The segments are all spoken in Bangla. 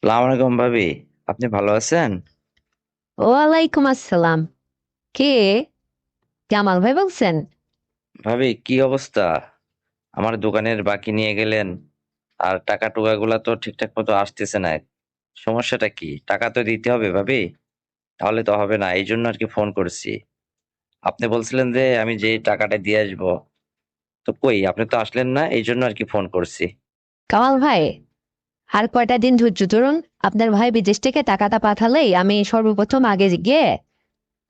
সালাম আলাইকুম ভাবি। আপনি ভালো আছেন? ওয়ালাইকুম আসসালাম। কে? জামাল ভাই বলছেন? ভাবি কি অবস্থা? আমার দোকানের বাকি নিয়ে গেলেন, আর টাকা টুকা গুলা তো ঠিকঠাক মতো আসতেছে না। সমস্যাটা কি? টাকা তো দিতে হবে ভাবি, তাহলে তো হবে না, এই জন্য আর কি ফোন করছি। আপনি বলছিলেন যে আমি যে টাকাটা দিয়ে আসবো, তো কই আপনি তো আসলেন না, এই জন্য আর কি ফোন করছি। কামাল ভাই, আর কয়টা দিন ধৈর্য ধরুন। আপনার ভাই বিদেশ থেকে টাকাটা পাঠালেই আমি সর্বপ্রথম আগে গিয়ে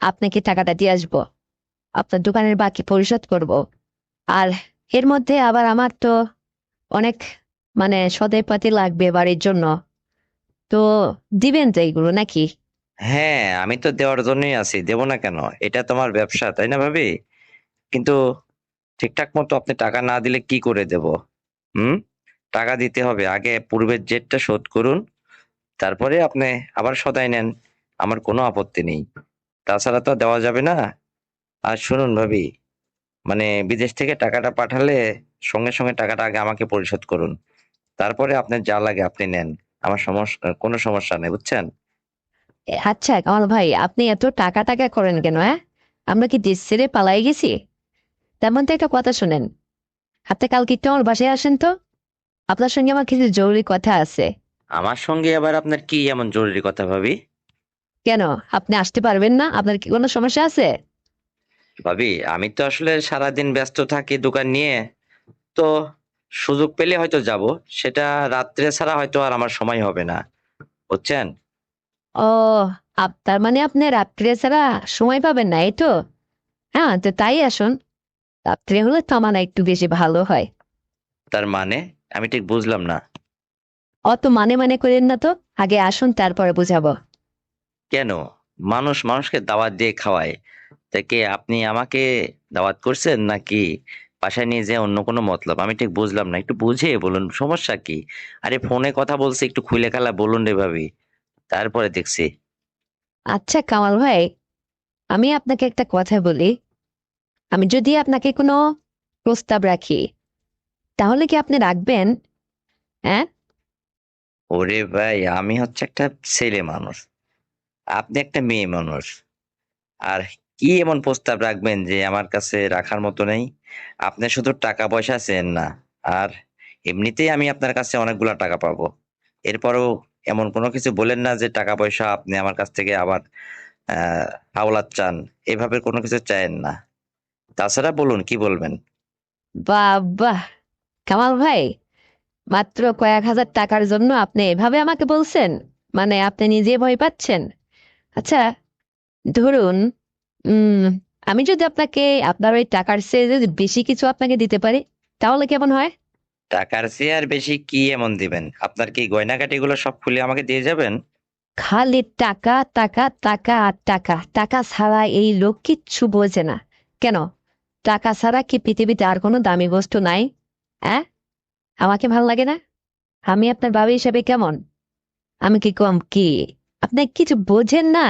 আপনাকে টাকাটা দিয়ে আসবো। আপনার দোকানের বাকি পরিশোধ করব। আর এর মধ্যে আবার আমার তো অনেক সদাইপাতি লাগবে বাড়ির জন্য। তো দিবেন তো এইগুলো নাকি? হ্যাঁ, আমি তো দেওয়ার জন্যই আছি, দেবো না কেন? এটা তোমার ব্যবসা, তাই না ভাবি? কিন্তু ঠিকঠাক মতো আপনি টাকা না দিলে কি করে দেব? হুম? টাকা দিতে হবে, আগে পূর্বের জেটটা শোধ করুন, তারপরে আপনি আবার সদাই নেন, আমার কোনো আপত্তি নেই। তাছাড়া তো দেওয়া যাবে না। আর শুনুন ভাবি, মানে বিদেশ থেকে টাকাটা পাঠালে সঙ্গে সঙ্গে টাকাটা আগে আমাকে পরিশোধ করুন, তারপরে আপনার যা লাগে আপনি নেন। আমার সমস্যা, কোনো সমস্যা নেই, বুঝছেন? আচ্ছা কামাল ভাই, আপনি এত টাকা টাকা করেন কেন? হ্যাঁ, আমরা কি দেশ ছেড়ে পালাই গেছি? তেমন তো একটা কথা শোনেন। আপনি কালকে একটু আমার বাসায় আসেন তো। আপনার সঙ্গে আমার কিছু জরুরি কথা আছে। আমার সঙ্গে আবার আপনার কি এমন জরুরি কথা ভাবি? কেন? আপনি আসতে পারবেন না? আপনার কি কোনো সমস্যা আছে? ভাবি, আমি তো আসলে সারাদিন ব্যস্ত থাকি দোকান নিয়ে, তো সুযোগ পেলে হয়তো যাব, সেটা রাত্রে ছাড়া হয়তো আর আমার সময় হবে না, বুঝছেন? ও, তার মানে আপনি রাত্রে ছাড়া সময় পাবেন না, এই তো? হ্যাঁ, তো তাই আসুন। রাত্রে হলে তো আমার একটু বেশি ভালো হয়। তার মানে আমি ঠিক বুঝলাম না। অত মানে করেন না তো। আগে আসুন, তারপরে বুঝাবো। কেন? মানুষ মানুষকে দাওয়াত দিয়ে খাওয়ায়, তাকে আপনি আমাকে দাওয়াত করছেন নাকি বাসায় নিয়ে যে অন্য কোনো মতলব? আমি ঠিক বুঝলাম না, একটু বুঝিয়ে বলুন, সমস্যা কি? আরে ফোনে কথা বলছি, একটু খুলে খালা বলুন রে ভাবি, তারপরে দেখছি। আচ্ছা কামাল ভাই, আমি আপনাকে একটা কথা বলি। আমি যদি আপনাকে কোনো প্রস্তাব রাখি, তাহলে কি আপনি রাখবেন? হ্যাঁ? ওরে ভাই, আমি হচ্ছে একটা ছেলে মানুষ, আপনি একটা মেয়ে মানুষ, আর কি এমন প্রস্তাব রাখবেন যে আমার কাছে রাখার মতো নেই? আপনি শুধু টাকা পয়সা চেন না, আর এমনিতেই আমি আপনার কাছে অনেকগুলা টাকা পাবো। এরপরও এমন কোনো কিছু বলেন না যে টাকা পয়সা আপনি আমার কাছ থেকে আবার হাওলাত চান, এভাবে কোনো কিছু চায়েন না। তাছাড়া বলুন কি বলবেন। বাহ! কামাল ভাই, মাত্র কয়েক হাজার টাকার জন্য আপনি এভাবে আমাকে বলছেন? মানে আপনি নিজে ভয় পাচ্ছেন? আচ্ছা, ধরুন, উম আমি যদি আপনাকে আপনার ওই টাকার চেয়ে যদি বেশি কিছু আপনাকে দিতে পারি, তাহলে কেমন হয়? টাকার চেয়ে আর বেশি কি এমন দিবেন? আপনার কি গয়নাগাটি গুলো সব খুলে আমাকে দিয়ে যাবেন? খালি টাকা টাকা টাকা আর টাকা টাকা ছাড়া এই লোক কিচ্ছু বোঝে না। কেন? টাকা ছাড়া কি পৃথিবীতে আর কোনো দামি বস্তু নাই? হ্যাঁ? আমাকে ভাল লাগে না? আমি আপনার বাবা হিসেবে কেমন? আমি কি কম কি? আপনি কিছু বোঝেন না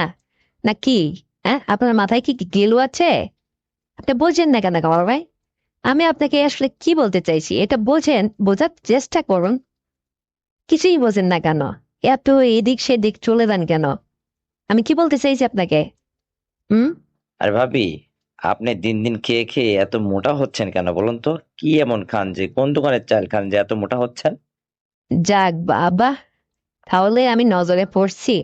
নাকি? হ্যাঁ, আপনার মাথায় কি গেলু আছে? আপনি বোঝেন না কেন কামাল ভাই? আমি আপনাকে আসলে কি বলতে চাইছি এটা বোঝেন, বোঝার চেষ্টা করুন। কিছুই বোঝেন না কেন? এত এদিক সেদিক চলে যান কেন? আমি কি বলতে চাইছি আপনাকে? হুম? আর ভাবি, আপনি দিন দিন খেয়ে খেয়ে এত মোটা হচ্ছেন কেন বলুন তো? কি এমন খান, যে কোন দোকানের চাল খান যে এত মোটা হচ্ছেন? যাক বাবা, তাহলে আমি নজরে পড়ছি।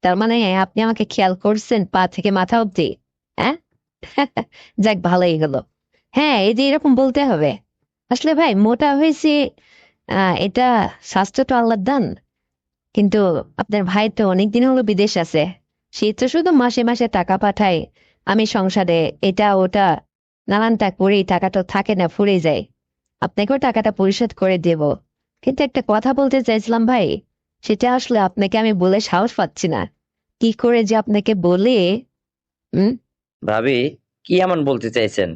তার মানে আপনি আমাকে খেয়াল করছেন পা থেকে মাথা অব্দি? হ্যাঁ? যাক, ভালোই হলো। হ্যাঁ, এই যে এরকম বলতে হবে। আসলে ভাই, মোটা হয়েছে, এটা স্বাস্থ্য তো আল্লাহর দান। কিন্তু আপনার ভাই তো অনেকদিন হলো বিদেশ আছে। সে তো শুধু মাসে মাসে টাকা পাঠায়। আমি সংসারে এটা ওটা নানানটা করেই টাকাটা থাকে না, ফুরে যায়। আপনাকেও টাকাটা পরিশোধ করে দেব। কিন্তু একটা কথা বলতে চাইছিলাম ভাই, সেটা আসলে আপনাকে আমি বলে সাহস পাচ্ছি না। কি করে যে আপনাকে বলে। হুম? ভাবি, কি এমন বলতে চাইছেন?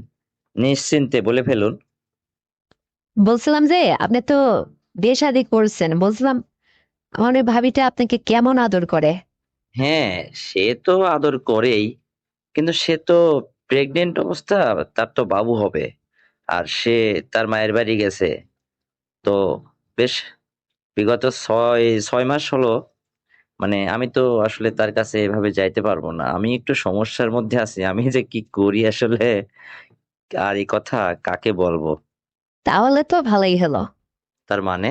নিশ্চিন্তে বলে ফেলুন। বলছিলাম যে আপনি তো বিয়ে শাদী করছেন, বলছিলাম আমার ওই ভাবিটা আপনাকে কেমন আদর করে। হ্যাঁ, সে তো আদর করেই, কিন্তু সে তো প্রেগনেন্ট অবস্থা, তার তো বাবু হবে, আর সে তার মায়ের বাড়ি গেছে, তো বেশ বিগত 6 মাস হলো। মানে আমি তো আসলে তার কাছে এভাবে যাইতে পারবো না। আমি একটু সমস্যার মধ্যে আছি। আমি যে কি করি আসলে, আর এই কথা কাকে বলবো? তাহলে তো ভালোই হলো। তার মানে?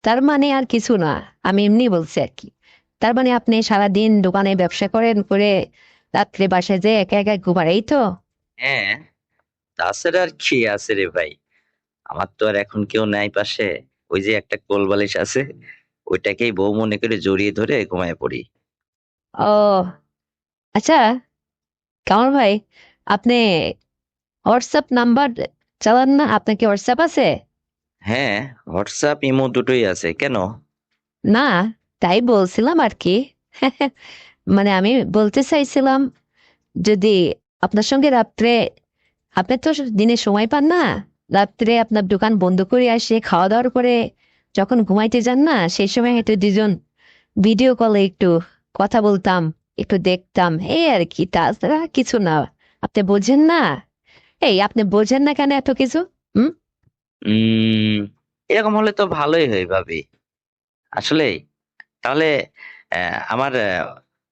তার মানে আর কিছু না, আমি এমনি বলছি আর কি। তার মানে আপনি সারাদিন দোকানে ব্যবসা করেন, করে রাত্রে বাসায় যে একা একা ঘুমার, এই তো? হ্যাঁ, তাছাড়া আর কি আছে রে ভাই? আমার তো আর এখন কেউ নাই পাশে। ওই যে একটা কোল বালিশ আছে, ওইটাকেই বউ মনে করে জড়িয়ে ধরে ঘুমায় পড়ি। ও আচ্ছা, কামাল ভাই, আপনি হোয়াটসঅ্যাপ নাম্বার চালান না? আপনার কি হোয়াটসঅ্যাপ আছে? হ্যাঁ, হোয়াটসঅ্যাপ ইমো দুটোই আছে। কেন? না, তাই বলছিলাম আর কি। মানে আমি বলতে চাইছিলাম, যদি আপনার সঙ্গে রাত্রে, আপনি তো দিনে সময় পান না, রাত্রে আপনার দোকান বন্ধ করে আসে খাওয়া দাওয়ার পরে যখন ঘুমাইতে যান না, সেই সময় হয়তো দুজন ভিডিও কলে একটু কথা বলতাম, একটু দেখতাম, এই আর কি, তাছাড়া কিছু না। আপনি বোঝেন না? এই আপনি বোঝেন না কেন এত কিছু? হুম? উম এরকম হলে তো ভালোই হয় ভাবি। আসলে তাহলে আমার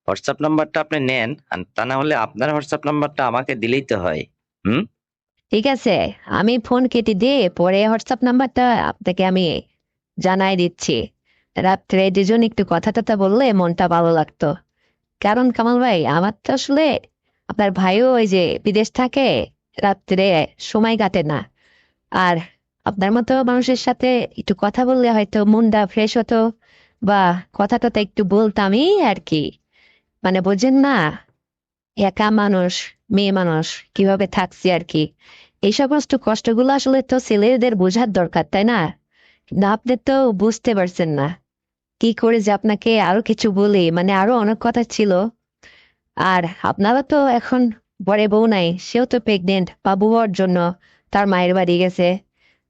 হোয়াটসঅ্যাপ নাম্বারটা আপনি নেন, আর তা না হলে আপনার হোয়াটসঅ্যাপ নাম্বারটা আমাকে দিলেই তো হয়। হুম। ঠিক আছে, আমি ফোন কেটে দিয়ে পরে হোয়াটসঅ্যাপ নাম্বারটা আপনাকে আমি জানাই দিচ্ছি। রাত্রে দুজন একটু কথা টথা বললে মনটা ভালো লাগতো। কারণ কামাল ভাই, আমার তো আসলে, আপনার ভাইও ওই যে বিদেশ থাকে, রাত্রে সময় কাটে না। আর আপনার মতো মানুষের সাথে একটু কথা বললে হয়তো মনটা ফ্রেশ হতো, বা কথা টথা একটু বলতামই আর কি। মানে বোঝেন না, একা মানুষ, মেয়ে মানুষ, কিভাবে থাকছি আর কি। এই সমস্ত কষ্টগুলো আসলে তো ছেলেদের বোঝার দরকার, তাই না? কিন্তু আপনি তো বুঝতে পারছেন না। কি করে যে আপনাকে আরো কিছু বলি, মানে আরো অনেক কথা ছিল। আর আপনারা তো এখন, বড় বউ নাই, সেও তো প্রেগনেন্ট, বাবু হওয়ার জন্য তার মায়ের বাড়ি গেছে।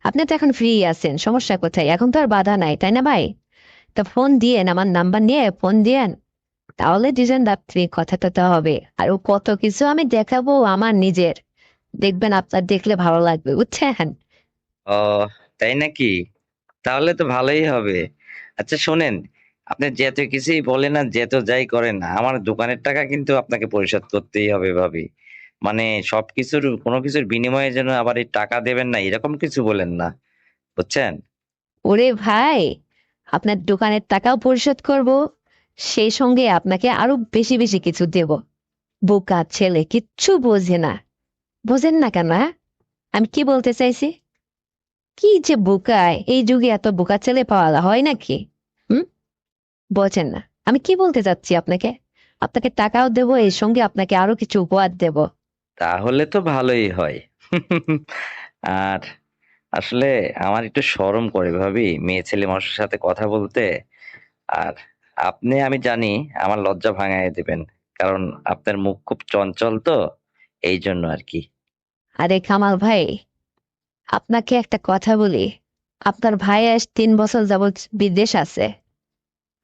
আপনি তো এখন ফ্রি আছেন, সমস্যা কোথায়? এখন তো আর বাধা নাই, তাই না ভাই? তো ফোন দিয়েন, আমার নাম্বার নিয়ে ফোন দিয়েন, তাহলে দুজন রাত্রি কথা টথা হবে। আর ও কত কিছু আমি দেখাবো আমার নিজের, দেখবেন আপনার দেখলে ভালো লাগবে, বুঝছেন? ও, তাই নাকি? তাহলে তো ভালোই হবে। আচ্ছা শোনেন, আপনি যত কিছুই বলেন আর যত যাই করেন, আমার দোকানের টাকা কিন্তু আপনাকে পরিশোধ করতেই হবে ভাবি। মানে সবকিছুর কোনো কিছুর বিনিময়ে যেন আবার এই টাকা দেবেন না, এরকম কিছু বলেন না, বুঝছেন? ওরে ভাই, আপনার দোকানের টাকাও পরিশোধ করব, সেই সঙ্গে আপনাকে আরো বেশি বেশি কিছু দেব। বোকা ছেলে, কিচ্ছু বোঝে না। বোঝেন না কেন, হ্যাঁ? আমি কি বলতে চাইছি? কি যে বোকায়, এই যুগে এত বোকা ছেলে পাওয়া হয় নাকি? হুম? বোঝেন না আমি কি বলতে চাচ্ছি আপনাকে। আপনাকে টাকাও দেবো, এর সঙ্গে আপনাকে আরো কিছু উপহার দেব। তাহলে তো ভালোই হয়। আর আসলে আমার একটু শরম করে ভাবি মেয়ে ছেলে মানুষের সাথে কথা বলতে। আর আপনি, আমি জানি, আমার লজ্জা ভাঙায় দিবেন, কারণ আপনার মুখ খুব চঞ্চল তো, এই জন্য আর কি। আরে কামাল ভাই, আপনাকে একটা কথা বলি। আপনার ভাই আজ 3 বছর যাবৎ বিদেশ আছে।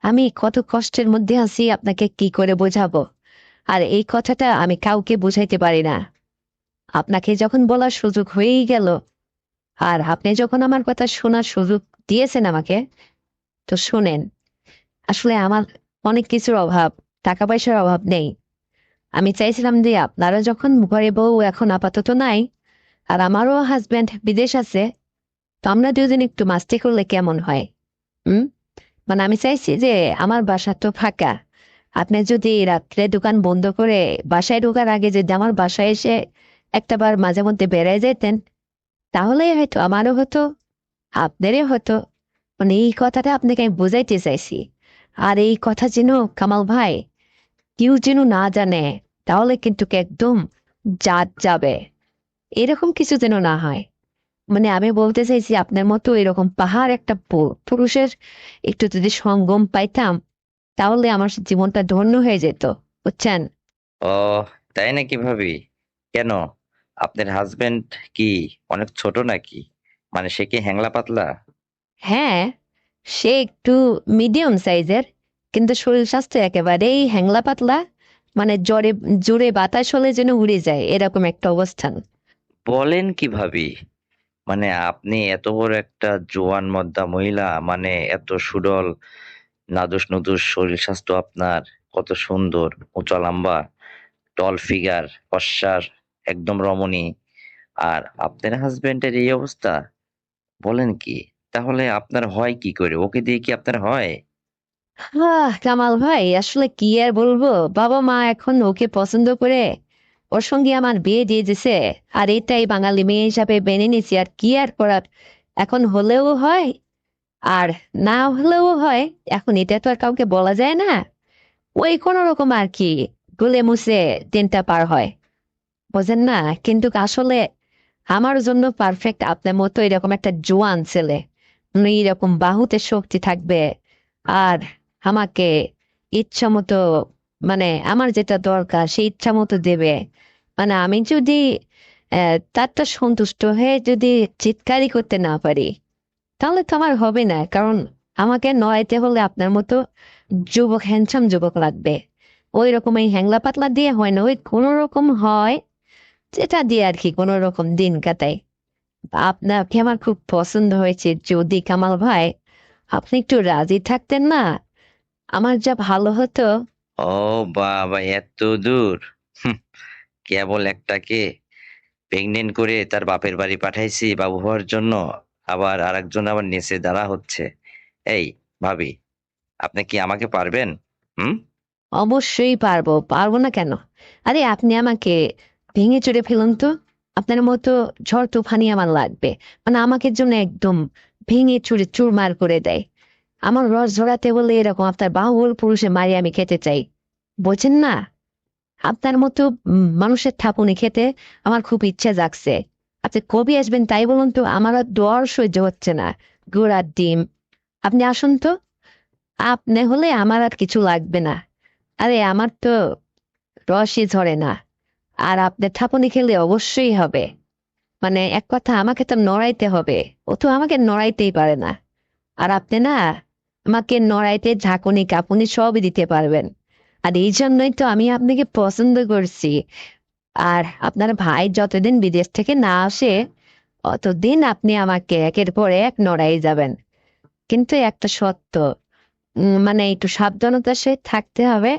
আমি কত কষ্টের মধ্যে আছি আপনাকে কি করে বোঝাবো। আর এই কথাটা আমি কাউকে বুঝাইতে পারি না। আপনাকে যখন বলার সুযোগ হয়েই গেল, আর আপনি যখন আমার কথা শোনার সুযোগ দিয়েছেন আমাকে, তো শুনেন। আসলে আমার অনেক কিছুর অভাব, টাকা পয়সার অভাব নেই। আমি চাইছিলাম যে আপনারা যখন ঘরে বউ এখন আপাতত নাই, আর আমারও হাজবেন্ড বিদেশ আছে, তো আমরা দুজন একটু মাস্তি করলে কেমন হয়? হুম? মানে আমি চাইছি যে, আমার বাসা তো ফাঁকা, আপনি যদি রাত্রে দোকান বন্ধ করে বাসায় ঢোকার আগে যদি আমার বাসায় এসে একটাবার মাঝে মধ্যে বেড়ায় যেতেন, তাহলেই হয়তো আমারও হতো, আপনারও হতো। মানে এই কথাটা আপনাকে আমি বোঝাইতে চাইছি। আর এই কথা যেন, কামাল ভাই, কেউ যেন না জানে, তাহলে কিন্তু একদম জাত যাবে। এরকম কিছু যেন না হয়। মানে আমি বলতে চাইছি, আপনার মতো এরকম পাহাড় একটা পুরুষের একটু যদি সঙ্গম পাইতাম, তাহলে আমার জীবনটা ধন্য হয়ে যেত, বুঝছেন? ও, তাই নাকি ভাবি? কেন, আপনার হাজবেন্ড কি অনেক ছোট নাকি? মানে সে কি হ্যাংলা পাতলা? হ্যাঁ, সে একটু মিডিয়াম সাইজের, কিন্তু শরীর স্বাস্থ্য একেবারেই হ্যাংলা পাতলা। মানে জ্বরে, জোরে বাতাস হলে যেন উড়ে যায়, এরকম একটা অবস্থান। বলেন কি ভাবি? মানে আপনি এত বড় একটা জোয়ান মদ্দা মহিলা, মানে এত সুডল নাদুস নুদুস শরীর স্বাস্থ্য আপনার, কত সুন্দর, উঁচা লম্বা, টল ফিগার, ফর্সার, একদম রমণী, আর আপনার হাজবেন্ডের এই অবস্থা, বলেন কি? তাহলে আপনার হয় কি করে? ওকে দিয়ে কি আপনার হয়? কামাল ভাই, আসলে কি আর বলবো, বাবা মা এখন ওকে পছন্দ করে ওর সঙ্গে আমার বিয়ে দিয়ে দিছে। আর এটাই বাঙালি মেয়ে হিসাবে মেনে নিছি, আর কি আর করার। এখন হলেও হয়, আর না হলেও হয়। এখন এটা তো আর কাউকে বলা যায় না। ওই কোনো রকম আর কি, গুলে মুছে দিনটা পার হয়, বোঝেন না? কিন্তু আসলে আমার জন্য পারফেক্ট আপনার মতো এরকম একটা জোয়ান ছেলে, এরকম বাহুতে শক্তি থাকবে, আর আমাকে ইচ্ছা মতো, মানে আমার যেটা দরকার সেই ইচ্ছা মতো দেবে। মানে আমি যদি তারটা সন্তুষ্ট হয়ে যদি চিৎকারই করতে না পারি, তাহলে তো আমার হবে না। কারণ আমাকে নড়াইতে হলে আপনার মতো যুবক, হ্যান্ডসাম যুবক লাগবে। ওই রকম এই হ্যাংলা পাতলা দিয়ে হয় না, ওই কোনো রকম হয় যেটা দিয়ে আর কি কোনো রকম দিন কাটাই। আপনাকে আমার খুব পছন্দ হয়েছে, যদি কামাল ভাই আপনি একটু রাজি থাকতেন না, আমার যা ভালো হতো। ও বাবা, এত দূর! হুঁ, কেবল একটাকে প্রেগনেন্ট করে তার বাপের বাড়ি পাঠাইছি বাবু হওয়ার জন্য, আবার আরেকজন আবার নেচে দাঁড়া হচ্ছে। এই ভাবি, আপনি কি আমাকে পারবেন? হুম? অবশ্যই পারবো, পারবো না কেন? আরে আপনি আমাকে ভেঙে চুরে ফেলুন তো। আপনার মতো ঝড় তুফানি আমার লাগবে, মানে আমাকে জন্য একদম ভেঙে চুরে চুরমার করে দেয়। আমার রস ঝরাতে বলে এরকম আপনার বাহুবল পুরুষে মারি আমি খেতে চাই, বোঝেন না? আপনার মতো মানুষের থাপুনি খেতে আমার খুব ইচ্ছা জাগছে। আপনি কবে আসবেন তাই বলুন তো, আমার আর দর সহ্য হচ্ছে না। গোড়ার ডিম, আপনি আসুন তো। আপনি হলে আমার আর কিছু লাগবে না। আরে আমার তো রসই ঝরে না, আর আপনার থাপুনি খেলে অবশ্যই হবে। মানে এক কথা, আমাকে তো নড়াইতে হবে, ও তো আমাকে নড়াইতেই পারে না। আর আপনি না আমাকে নড়াইতে ঝাঁকুনি কাঁপুনি সবই দিতে পারবেন। আর এই জন্যই তো আমি আপনাকে পছন্দ করছি। আর আপনার ভাই যতদিন বিদেশ থেকে না আসে, অতদিন আপনি আমাকে একের পর এক নড়াই যাবেন। কিন্তু একটা সত্য, মানে একটু সাবধানতার সহিত থাকতে হবে,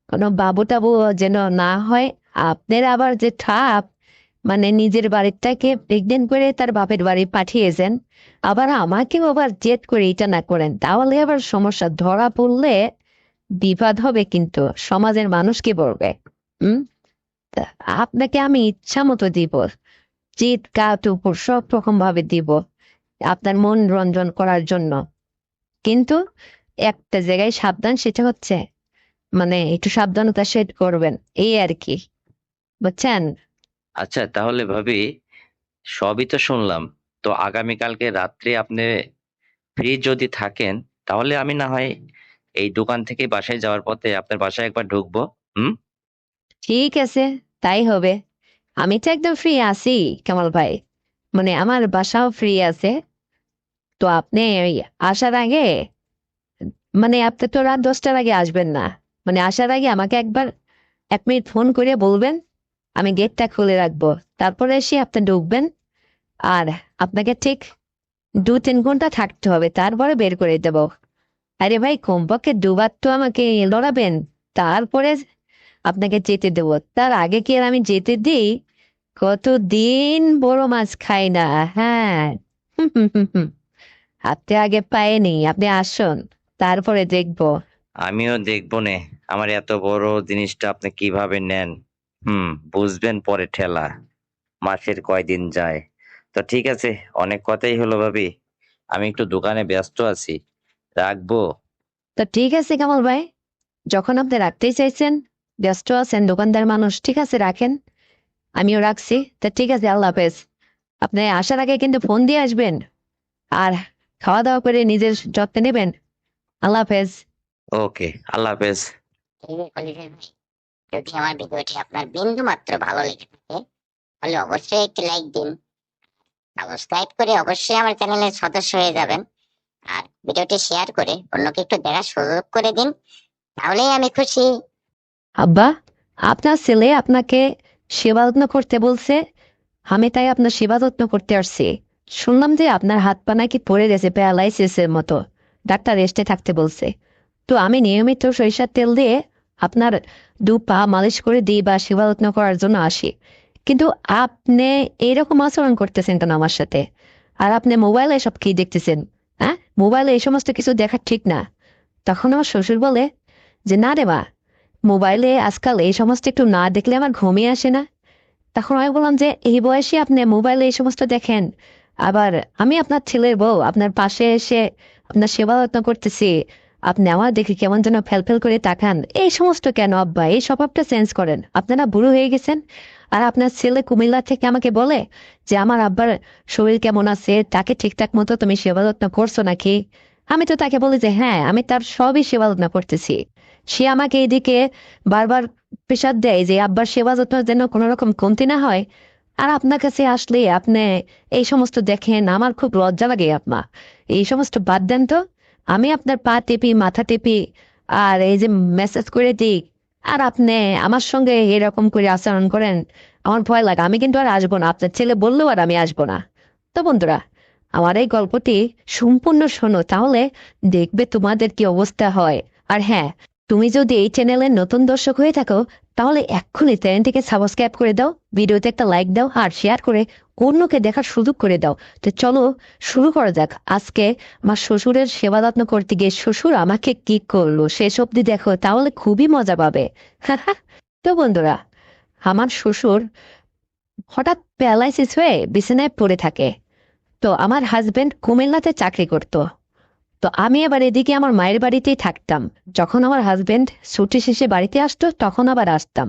কোনো বাবু টাবু যেন না হয়। আপনার আবার যে ঠাপ, মানে নিজের বাড়িটাকে প্রেগনেন্ট করে তার বাপের বাড়ি পাঠিয়েছেন, আবার আমাকেও আবার জেদ করে এটা না করেন, তাহলে আবার সমস্যা ধরা পড়লে বিপদ হবে, কিন্তু সমাজের মানুষ কি বলবে? হুম। তা আপনাকে আমি ইচ্ছা মতো দিব, চিৎ কাট উপর সব রকম ভাবে দিব, আপনার মন রঞ্জন করার জন্য। কিন্তু একটা জায়গায় সাবধান, সেটা হচ্ছে মানে একটু সাবধানতা সেট করবেন, এই আর কি, বুঝছেন? আচ্ছা তাহলে ভাবি, সবই তো শুনলাম। তো আগামীকালকে রাত্রে আপনি ফ্রি যদি থাকেন, তাহলে আমি না হয় এই দোকান থেকে বাসায় যাওয়ার পথে আপনার বাসায় একবার ঢুকবো। হুম? ঠিক আছে, তাই হবে। আমি তো একদম ফ্রি আছি কামাল ভাই, মানে আমার বাসাও ফ্রি আছে। তো আপনি ওই আসার আগে, মানে আপনি তো রাত 10টার আগে আসবেন না, মানে আসার আগে আমাকে একবার 1 মিনিট ফোন করে বলবেন, আমি গেটটা খুলে রাখবো। তারপরে এসে আপনি ঢুকবেন। আর আপনাকে ঠিক 2-3 ঘন্টা থাকতে হবে, তারপরে বের করে দেব। আরে ভাই, কমপক্ষে দুবার তো আমাকে লড়াবেন, তারপরে আপনাকে যেতে দেবো। তার আগে কি আর আমি যেতে দিই? কতদিন বড় মাছ খাই না। হ্যাঁ। হুম হুম হুম হুম। আপনি আগে পায়নি, আপনি আসুন, তারপরে দেখবো। আমিও দেখবো নে, আমার এত বড় জিনিসটা আপনি কিভাবে নেন। বুঝবেন পরে ঠেলা, মাসের কয়দিন যায়। তো ঠিক আছে, অনেক কথাই হলো ভাবি, আমি একটু দোকানে ব্যস্ত আছি, রাখবো। তো ঠিক আছে কামাল ভাই, যখন আপনি রাখতেই চাইছেন, ব্যস্ত আছেন, দোকানদার মানুষ, ঠিক আছে রাখেন। আমিও রাখছি। তা ঠিক আছে, আল্লাহ হাফেজ। আপনি আসার আগে কিন্তু ফোন দিয়ে আসবেন। আর খাওয়া দাওয়া করে নিজের যত্ন নেবেন। আল্লাহ হাফেজ। ওকে, আল্লাহ হাফেজ। এই যে কলিজার ভাই, যদি আমার ভিডিওটি আপনার বিন্দু মাত্র ভালো লেগে থাকে, তাহলে অবশ্যই একটি লাইক দিন, সাবস্ক্রাইব করে অবশ্যই আমার চ্যানেলের সদস্য হয়ে যাবেন, আর ভিডিওটি শেয়ার করে অন্যকে একটু দেখার সুযোগ করে দিন, তাহলেই আমি খুশি। আব্বা, আপনার ছেলে আপনাকে সেবা যত্ন করতে বলছে, আমি তাই আপনার সেবা যত্ন করতে আসছি। শুনলাম যে আপনার হাত পা নাকি পড়ে গেছে প্যারালাইসিসের মতো, ডাক্তার রেস্টে থাকতে বলছে। তো আমি নিয়মিত সরিষার তেল দিয়ে আপনার দু পা মালিশ করে দিই বা সেবা যত্ন করার জন্য আসি, কিন্তু আপনি এইরকম আচরণ করতেছেন কেন আমার সাথে? আর আপনি মোবাইলে সব কি দেখতেছেন? হ্যাঁ, মোবাইলে এই সমস্ত কিছু দেখা ঠিক না। তখন আমার শ্বশুর বলে যে না রে মা, মোবাইলে আজকাল এই সমস্ত একটু না দেখলে আমার ঘুমই আসে না। তখন আমি বললাম যে এই বয়সে আপনি মোবাইলে এই সমস্ত দেখেন, আবার আমি আপনার ছেলের বউ, আপনার পাশে এসে আপনার সেবা যত্ন করতেছি, আপনি আমার দেখে কেমন যেন ফেল করে তাকান। এই সমস্ত কেন আব্বা? এই স্বভাবটা চেঞ্জ করেন, আপনারা বুড়ো হয়ে গেছেন। আর আপনার ছেলে কুমিল্লা থেকে আমাকে বলে যে আমার আব্বার শরীর কেমন আছে, তাকে ঠিকঠাক মতো তুমি সেবা যত্ন করছো নাকি? আমি তো তাকে বলি যে হ্যাঁ, আমি তার সবই সেবা যত্ন করতেছি। সে আমাকে এদিকে বারবার প্রেসার দেয় যে আব্বার সেবা যত্ন যেন কোনো রকম কমতি না হয়। আর আপনার কাছে আসলে আপনি এই সমস্ত দেখেন, আমার খুব লজ্জা লাগে আপনা। এই সমস্ত বাদ দেন তো। আমি আপনার পা টেপি, মাথা টেপি, আর এই যে মেসেজ করে দিই, আর আপনি আমার সঙ্গে এরকম করে আচরণ করেন, আমার ভয় লাগে। আমি কিন্তু আর আসবো না, আপনার ছেলে বললেও আর আমি আসবো না। তো বন্ধুরা, আমার এই গল্পটি সম্পূর্ণ শোনো, তাহলে দেখবে তোমাদের কি অবস্থা হয়। আর হ্যাঁ, তুমি যদি এই চ্যানেলের নতুন দর্শক হয়ে থাকো, তাহলে এক্ষুনি চ্যানেলটিকে সাবস্ক্রাইব করে দাও, ভিডিওতে একটা লাইক দাও, আর শেয়ার করে অন্যকে দেখার সুযোগ করে দাও। তো চলো শুরু করা যাক। আজকে আমার শ্বশুরের সেবা যত্ন করতে গিয়ে শ্বশুর আমাকে কি করলো শেষ অব্দি দেখো, তাহলে খুবই মজা পাবে। তো বন্ধুরা, আমার শ্বশুর হঠাৎ প্যারালাইসিস হয়ে বিছানায় পড়ে থাকে। তো আমার হাজবেন্ড কুমিল্লাতে চাকরি করত। তো আমি এবার এদিকে আমার মায়ের বাড়িতেই থাকতাম। যখন আমার হাজবেন্ড ছুটি শেষে বাড়িতে আসতো তখন আবার আসতাম।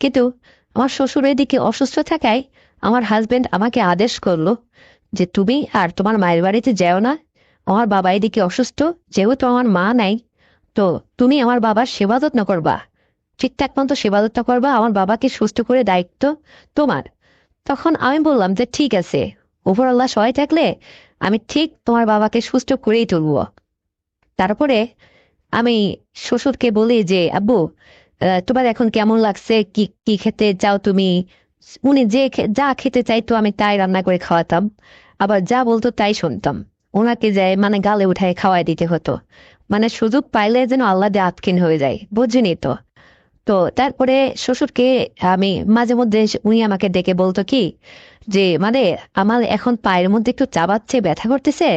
কিন্তু আমার শ্বশুর এদিকে অসুস্থ থাকায় আমার হাজবেন্ড আমাকে আদেশ করলো যে তুমি আর তোমার মায়ের বাড়িতে যেও না। আমার বাবা এদিকে অসুস্থ, যেহেতু আমার মা নাই, তো তুমি আমার বাবার সেবা যত্ন করবা, ঠিকঠাক মতো সেবা যত্ন করবা, আমার বাবাকে সুস্থ করে দায়িত্ব তোমার। তখন আমি বললাম যে ঠিক আছে, উপরআল্লাহ সহায় থাকলে আমি ঠিক তোমার বাবাকে সুস্থ করেই তুলবো। তারপরে আমি শ্বশুরকে বলি যে আব্বু, তোমার এখন কেমন লাগছে, কি কি খেতে চাও তুমি? উনি যা খেতে চাইতো আমি তাই রান্না করে খাওয়াতাম, আবার যা বলতো তাই শুনতাম। ওনাকে যায় মানে গালে উঠায় খাওয়াই দিতে হতো, মানে সুযোগ পাইলে যেন আল্লাহ দিয়ে আতকিন হয়ে যায়, বুঝিনি তো। তো তারপরে শ্বশুরকে আমি মাঝে মধ্যে উনি আমাকে ডেকে বলতো কি যে মানে আমার এখন পায়ের মধ্যে একটু চাবাচ্ছে, ব্যথা করতেছে,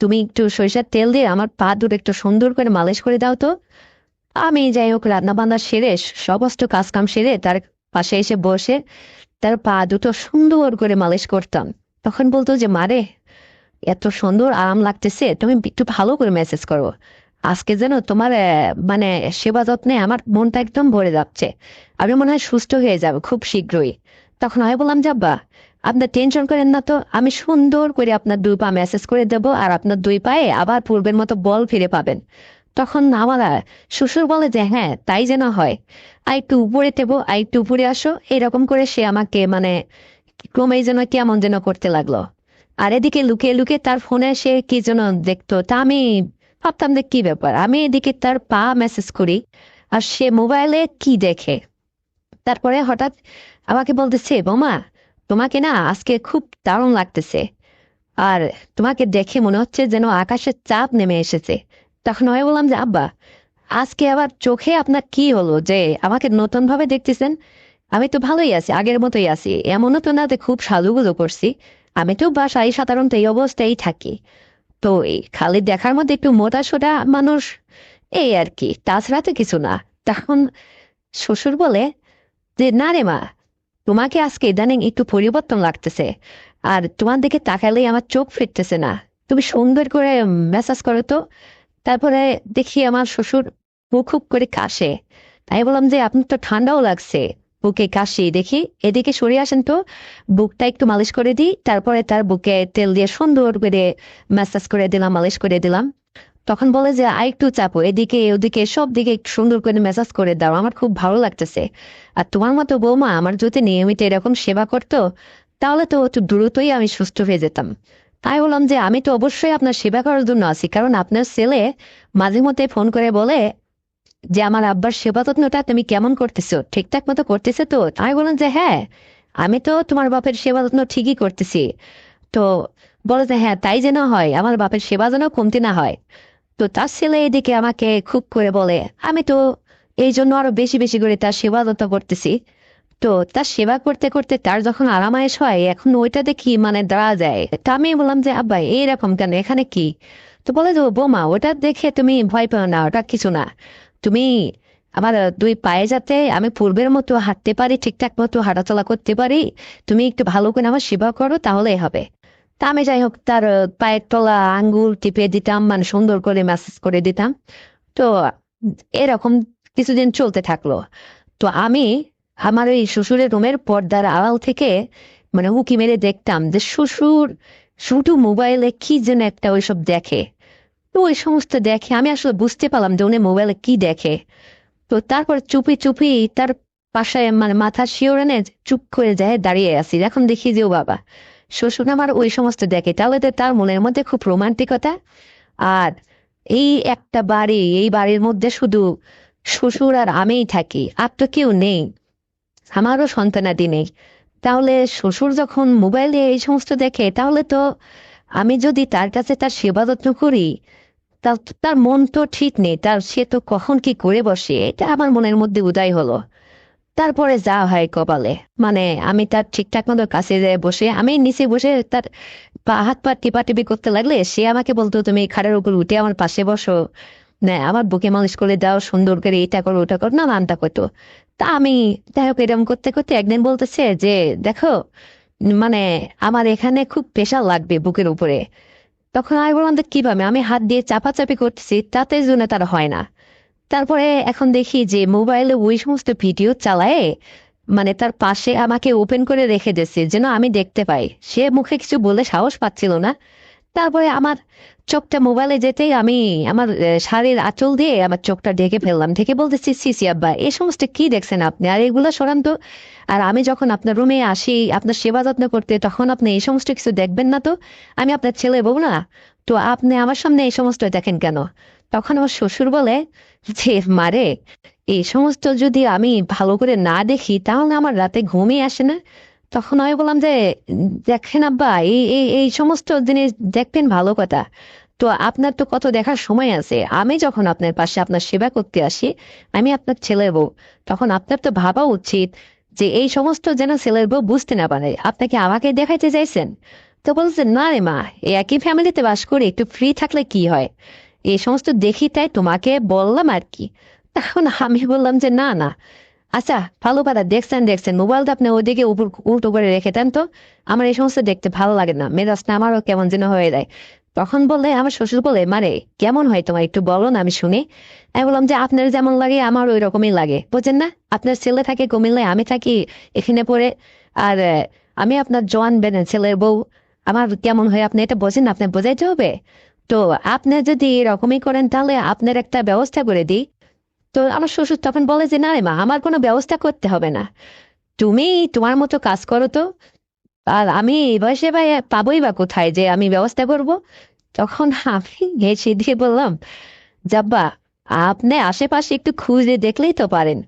তুমি একটু সরিষার তেল দিয়ে আমার পা দুটো একটু সুন্দর করে মালিশ করে দাও তো। আমি যাই হোক রান্না বান্না সেরে সমস্ত কাজ কাম সেরে তার পাশে এসে বসে তার পা দুটো সুন্দর করে মালিশ করতাম। তখন বলতো যে মারে, এত সুন্দর আরাম লাগতেছে, তুমি একটু ভালো করে মেসেজ করো। আজকে যেন তোমার মানে সেবা যত্নে আমার মনটা একদম ভরে যাচ্ছে, আমি মনে হয় সুস্থ হয়ে যাবে খুব শীঘ্রই। তখন আমি বললাম যে আব্বা, আপনার টেনশন করেন না তো, আমি সুন্দর করে আপনার দুই পা মেসেজ করে দেব, আর আপনার দুই পায়ে আবার পূর্বের মতো বল ফিরে পাবেন। তখন আমার শ্বশুর বলে যে হ্যাঁ তাই যেন হয়, আর একটু উপরে দেবো, আর একটু উপরে আসো, এরকম করে সে আমাকে মানে ক্রমেই যেন কেমন যেন করতে লাগলো। আর এদিকে লুকিয়ে লুকিয়ে তার ফোনে সে কি যেন দেখতো, তা আমি ভাবতাম যে কি ব্যাপার, আমি এদিকে তার পা মেসেজ করি আর সে মোবাইলে কি দেখে। তারপরে হঠাৎ আমাকে বলতেছে বোমা, তোমাকে না আজকে খুব দারুণ লাগতেছে, আর তোমাকে দেখে মনে হচ্ছে যেন আকাশের চাপ নেমে এসেছে। তখন আমি বললাম যে আব্বা, আজকে আবার চোখে আপনার কি হলো যে আমাকে নতুন ভাবে দেখতেছেন? আমি তো ভালোই আছি, আগের মতোই আছি, এমনও তো না যে খুব সাজুগুজু করছি। আমি তো বাসায় সাধারণত এই অবস্থায় থাকি। তো এই খালি দেখার মধ্যে একটু মোটা সোটা মানুষ, এই আর কি, তাছাড়া তো কিছু না। তখন শ্বশুর বলে যে না রে মা, তোমাকে আজকে ইদানিং একটু পরিবর্তন লাগতেছে, আর তোমার দিকে তাকালেই আমার চোখ ফিরতেছে না, তুমি সুন্দর করে মেসাজ করো তো। তারপরে দেখি আমার শ্বশুর মুখ খুব করে কাশে। তাই বললাম যে আপনার তো ঠান্ডাও লাগছে, বুকে কাশি দেখি, এদিকে সরে আসেন তো, বুকটা একটু মালিশ করে দিই। তারপরে তার বুকে তেল দিয়ে সুন্দর করে ম্যাসাজ করে দিলাম, মালিশ করে দিলাম। তখন বলে যে আর একটু চাপো, এদিকে ওদিকে সব দিকে একটু সুন্দর করে মেসাজ করে দাও, আমার খুব ভালো লাগতেছে। আর তোমার মতো বৌমা আমার যদি নিয়মিত এরকম সেবা করতো, তাহলে তো একটু দ্রুতই আমি সুস্থ হয়ে যেতাম। তাই বললাম যে আমি তো অবশ্যই আপনার সেবা করার জন্য আছি, কারণ আপনার ছেলে মাঝে মধ্যে ফোন করে বলে যে আমার আব্বার সেবা যত্নটা তুমি কেমন করতেছো, ঠিকঠাক মতো করতেছে তো? আমি বললাম যে হ্যাঁ, আমি তো তোমার বাপের সেবা যত্ন ঠিকই করতেছি। তো বলে যে হ্যাঁ তাই যেন হয়, আমার বাপের সেবা যেন কমতি না হয়। তো তার ছেলে এদিকে আমাকে খুব করে বলে, আমি তো এই জন্য আরো বেশি বেশি করে তার সেবা যত্ন করতেছি। তো তার সেবা করতে করতে তার যখন আরামায়েশ হয়, এখন ওইটা দেখি মানে দাঁড়া যায়। তা আমি বললাম যে আব্বা এইরকম কেন, এখানে কি? তো বলে যে বৌমা ওটা দেখে তুমি ভয় পেও না, ওটা কিছু না। তুমি আমার দুই পায়ে যাতে আমি পূর্বের মতো হাঁটতে পারি, ঠিকঠাক মতো হাঁটাচলা করতে পারি, তুমি একটু ভালো করে আমার সেবা করো তাহলেই হবে। তা আমি যাই হোক তার পায়ের তলা আঙ্গুল টিপে দিতাম, মানে সুন্দর করে ম্যাসেজ করে দিতাম। তো এরকম কিছুদিন চলতে থাকলো। তো আমি আমার ওই শ্বশুরের রুমের পর্দার আড়াল থেকে মানে উঁকি মেরে দেখতাম যে শ্বশুর শুধু মোবাইলে কি যেন একটা ওইসব দেখে। তো ওই সমস্ত দেখে আমি আসলে বুঝতে পারলাম যে উনি মোবাইলে কি দেখে। তো তারপর চুপি চুপি তার পাশে মানে মাথা শিওরেনে চুপ করে যায় দাঁড়িয়ে আছি, এখন দেখি যে ও বাবা শ্বশুর আমার ওই সমস্ত দেখে, তাহলে তো তার মনের মধ্যে খুব রোমান্টিকতা। আর এই একটা বাড়ি, এই বাড়ির মধ্যে শুধু শ্বশুর আর আমিই থাকি, আর তো কেউ নেই, আমারও সন্তানাদি নেই। তাহলে শ্বশুর যখন মোবাইলে এই সমস্ত দেখে, তাহলে তো আমি যদি তার কাছে তার সেবা যত্ন করি, তা তার মন তো ঠিক নেই, তার সে তো কখন কি করে বসে, এটা আমার মনের মধ্যে উদয় হলো। তারপরে যা হয় কপালে, মানে আমি তার ঠিকঠাক মতো কাছে যেয়ে বসে, আমি নিচে বসে তার হাত পা টিপাটিপি করতে লাগলে সে আমাকে বলতো তুমি খাটের উপর উঠে আমার পাশে বসো, না আমার বুকে মালিশ করে দাও, সুন্দর করে এটা করো ওটা করো, নানানটা করতো। তা আমি যাই হোক এরকম করতে করতে একদিন বলতেছে যে দেখো মানে আমার এখানে খুব প্রেশার লাগবে বুকের উপরে। তখন আমি বললাম যে কিভাবে, আমি হাত দিয়ে চাপাচাপি করতেছি তাতে জন্য তার হয় না। তারপরে এখন দেখি যে মোবাইলে ওই সমস্ত ভিডিও চালায়, মানে তার পাশে আমাকে ওপেন করে রেখে দিয়েছে যেন আমি দেখতে পাই, সে মুখে কিছু বলে সাহস পাচ্ছিল না। তারপরে আমার চোখটা মোবাইলে যেতেই আমি আমার শাড়ির আঁচল দিয়ে আমার চোখটা ঢেকে ফেললাম, ঢেকে বলতেছি সিসি আব্বা এই সমস্ত কি দেখছেন আপনি, আর এগুলো সরান তো। আর আমি যখন আপনার রুমে আসি আপনার সেবা যত্ন করতে, তখন আপনি এই সমস্ত কিছু দেখবেন না তো? আমি আপনার ছেলে বউ না? তো আপনি আমার সামনে এই সমস্ত দেখেন কেন? তখন আমার শ্বশুর বলে যে মারে, এই সমস্ত যদি আমি ভালো করে না দেখি তাহলে আমার রাতে ঘুমই আসে না। তখন আমি বললাম যে দেখেন আব্বা এই এই এই সমস্ত জিনিস দেখবেন ভালো কথা, তো আপনার তো কত দেখার সময় আছে, আমি যখন আপনার পাশে আপনার সেবা করতে আসি, আমি আপনার ছেলের বউ, তখন আপনার তো ভাবা উচিত যে এই সমস্ত যেন ছেলের বউ বুঝতে না পারে। আপনাকে আমাকে দেখাইতে চাইছেন? তো বলছে না রে মা, এই একই ফ্যামিলিতে বাস করে একটু ফ্রি থাকলে কি হয়, এই সমস্ত দেখি তাই তোমাকে বললাম আর কি। তখন আমি বললাম যে না না, আচ্ছা ভালো কথা, দেখছেন দেখছেন মোবাইলটা আপনি ওইদিকে উপর উল্টো করে রেখে দেন তো, আমার এই সমস্ত দেখতে ভালো লাগে না, মেজাজটা আমারও কেমন যেন হয়ে যায়। তখন বললে আমার শ্বশুর বলে মারে কেমন হয় তোমার একটু বলো না আমি শুনি। আমি বললাম যে আপনার যেমন লাগে আমার ওই রকমই লাগে, বুঝেন না? আপনার ছেলে থাকে কুমিল্লায়, আমি থাকি এখানে পড়ে। আর আমি আপনার জোয়ান বেনের ছেলের বউ, আমার কেমন হয় আপনি এটা বোঝেন না, আপনার বোঝাইতে হবে। তো আপনি যদি এরকমই করেন তাহলে আপনার একটা ব্যবস্থা করে দিই। তো আমার শ্বশুর তখন বলে যে না রে মা, আমার কোনো ব্যবস্থা করতে হবে না, তুমি তোমার মতো কাজ করো তো, আর আমি এই বয়সে ভাই পাবোই বা কোথায় যে আমি ব্যবস্থা করব। তখন আমি হেসে দিয়ে বললাম যাব্বা আপনি আশেপাশে একটু খুঁজে দেখলেই তো পারেন।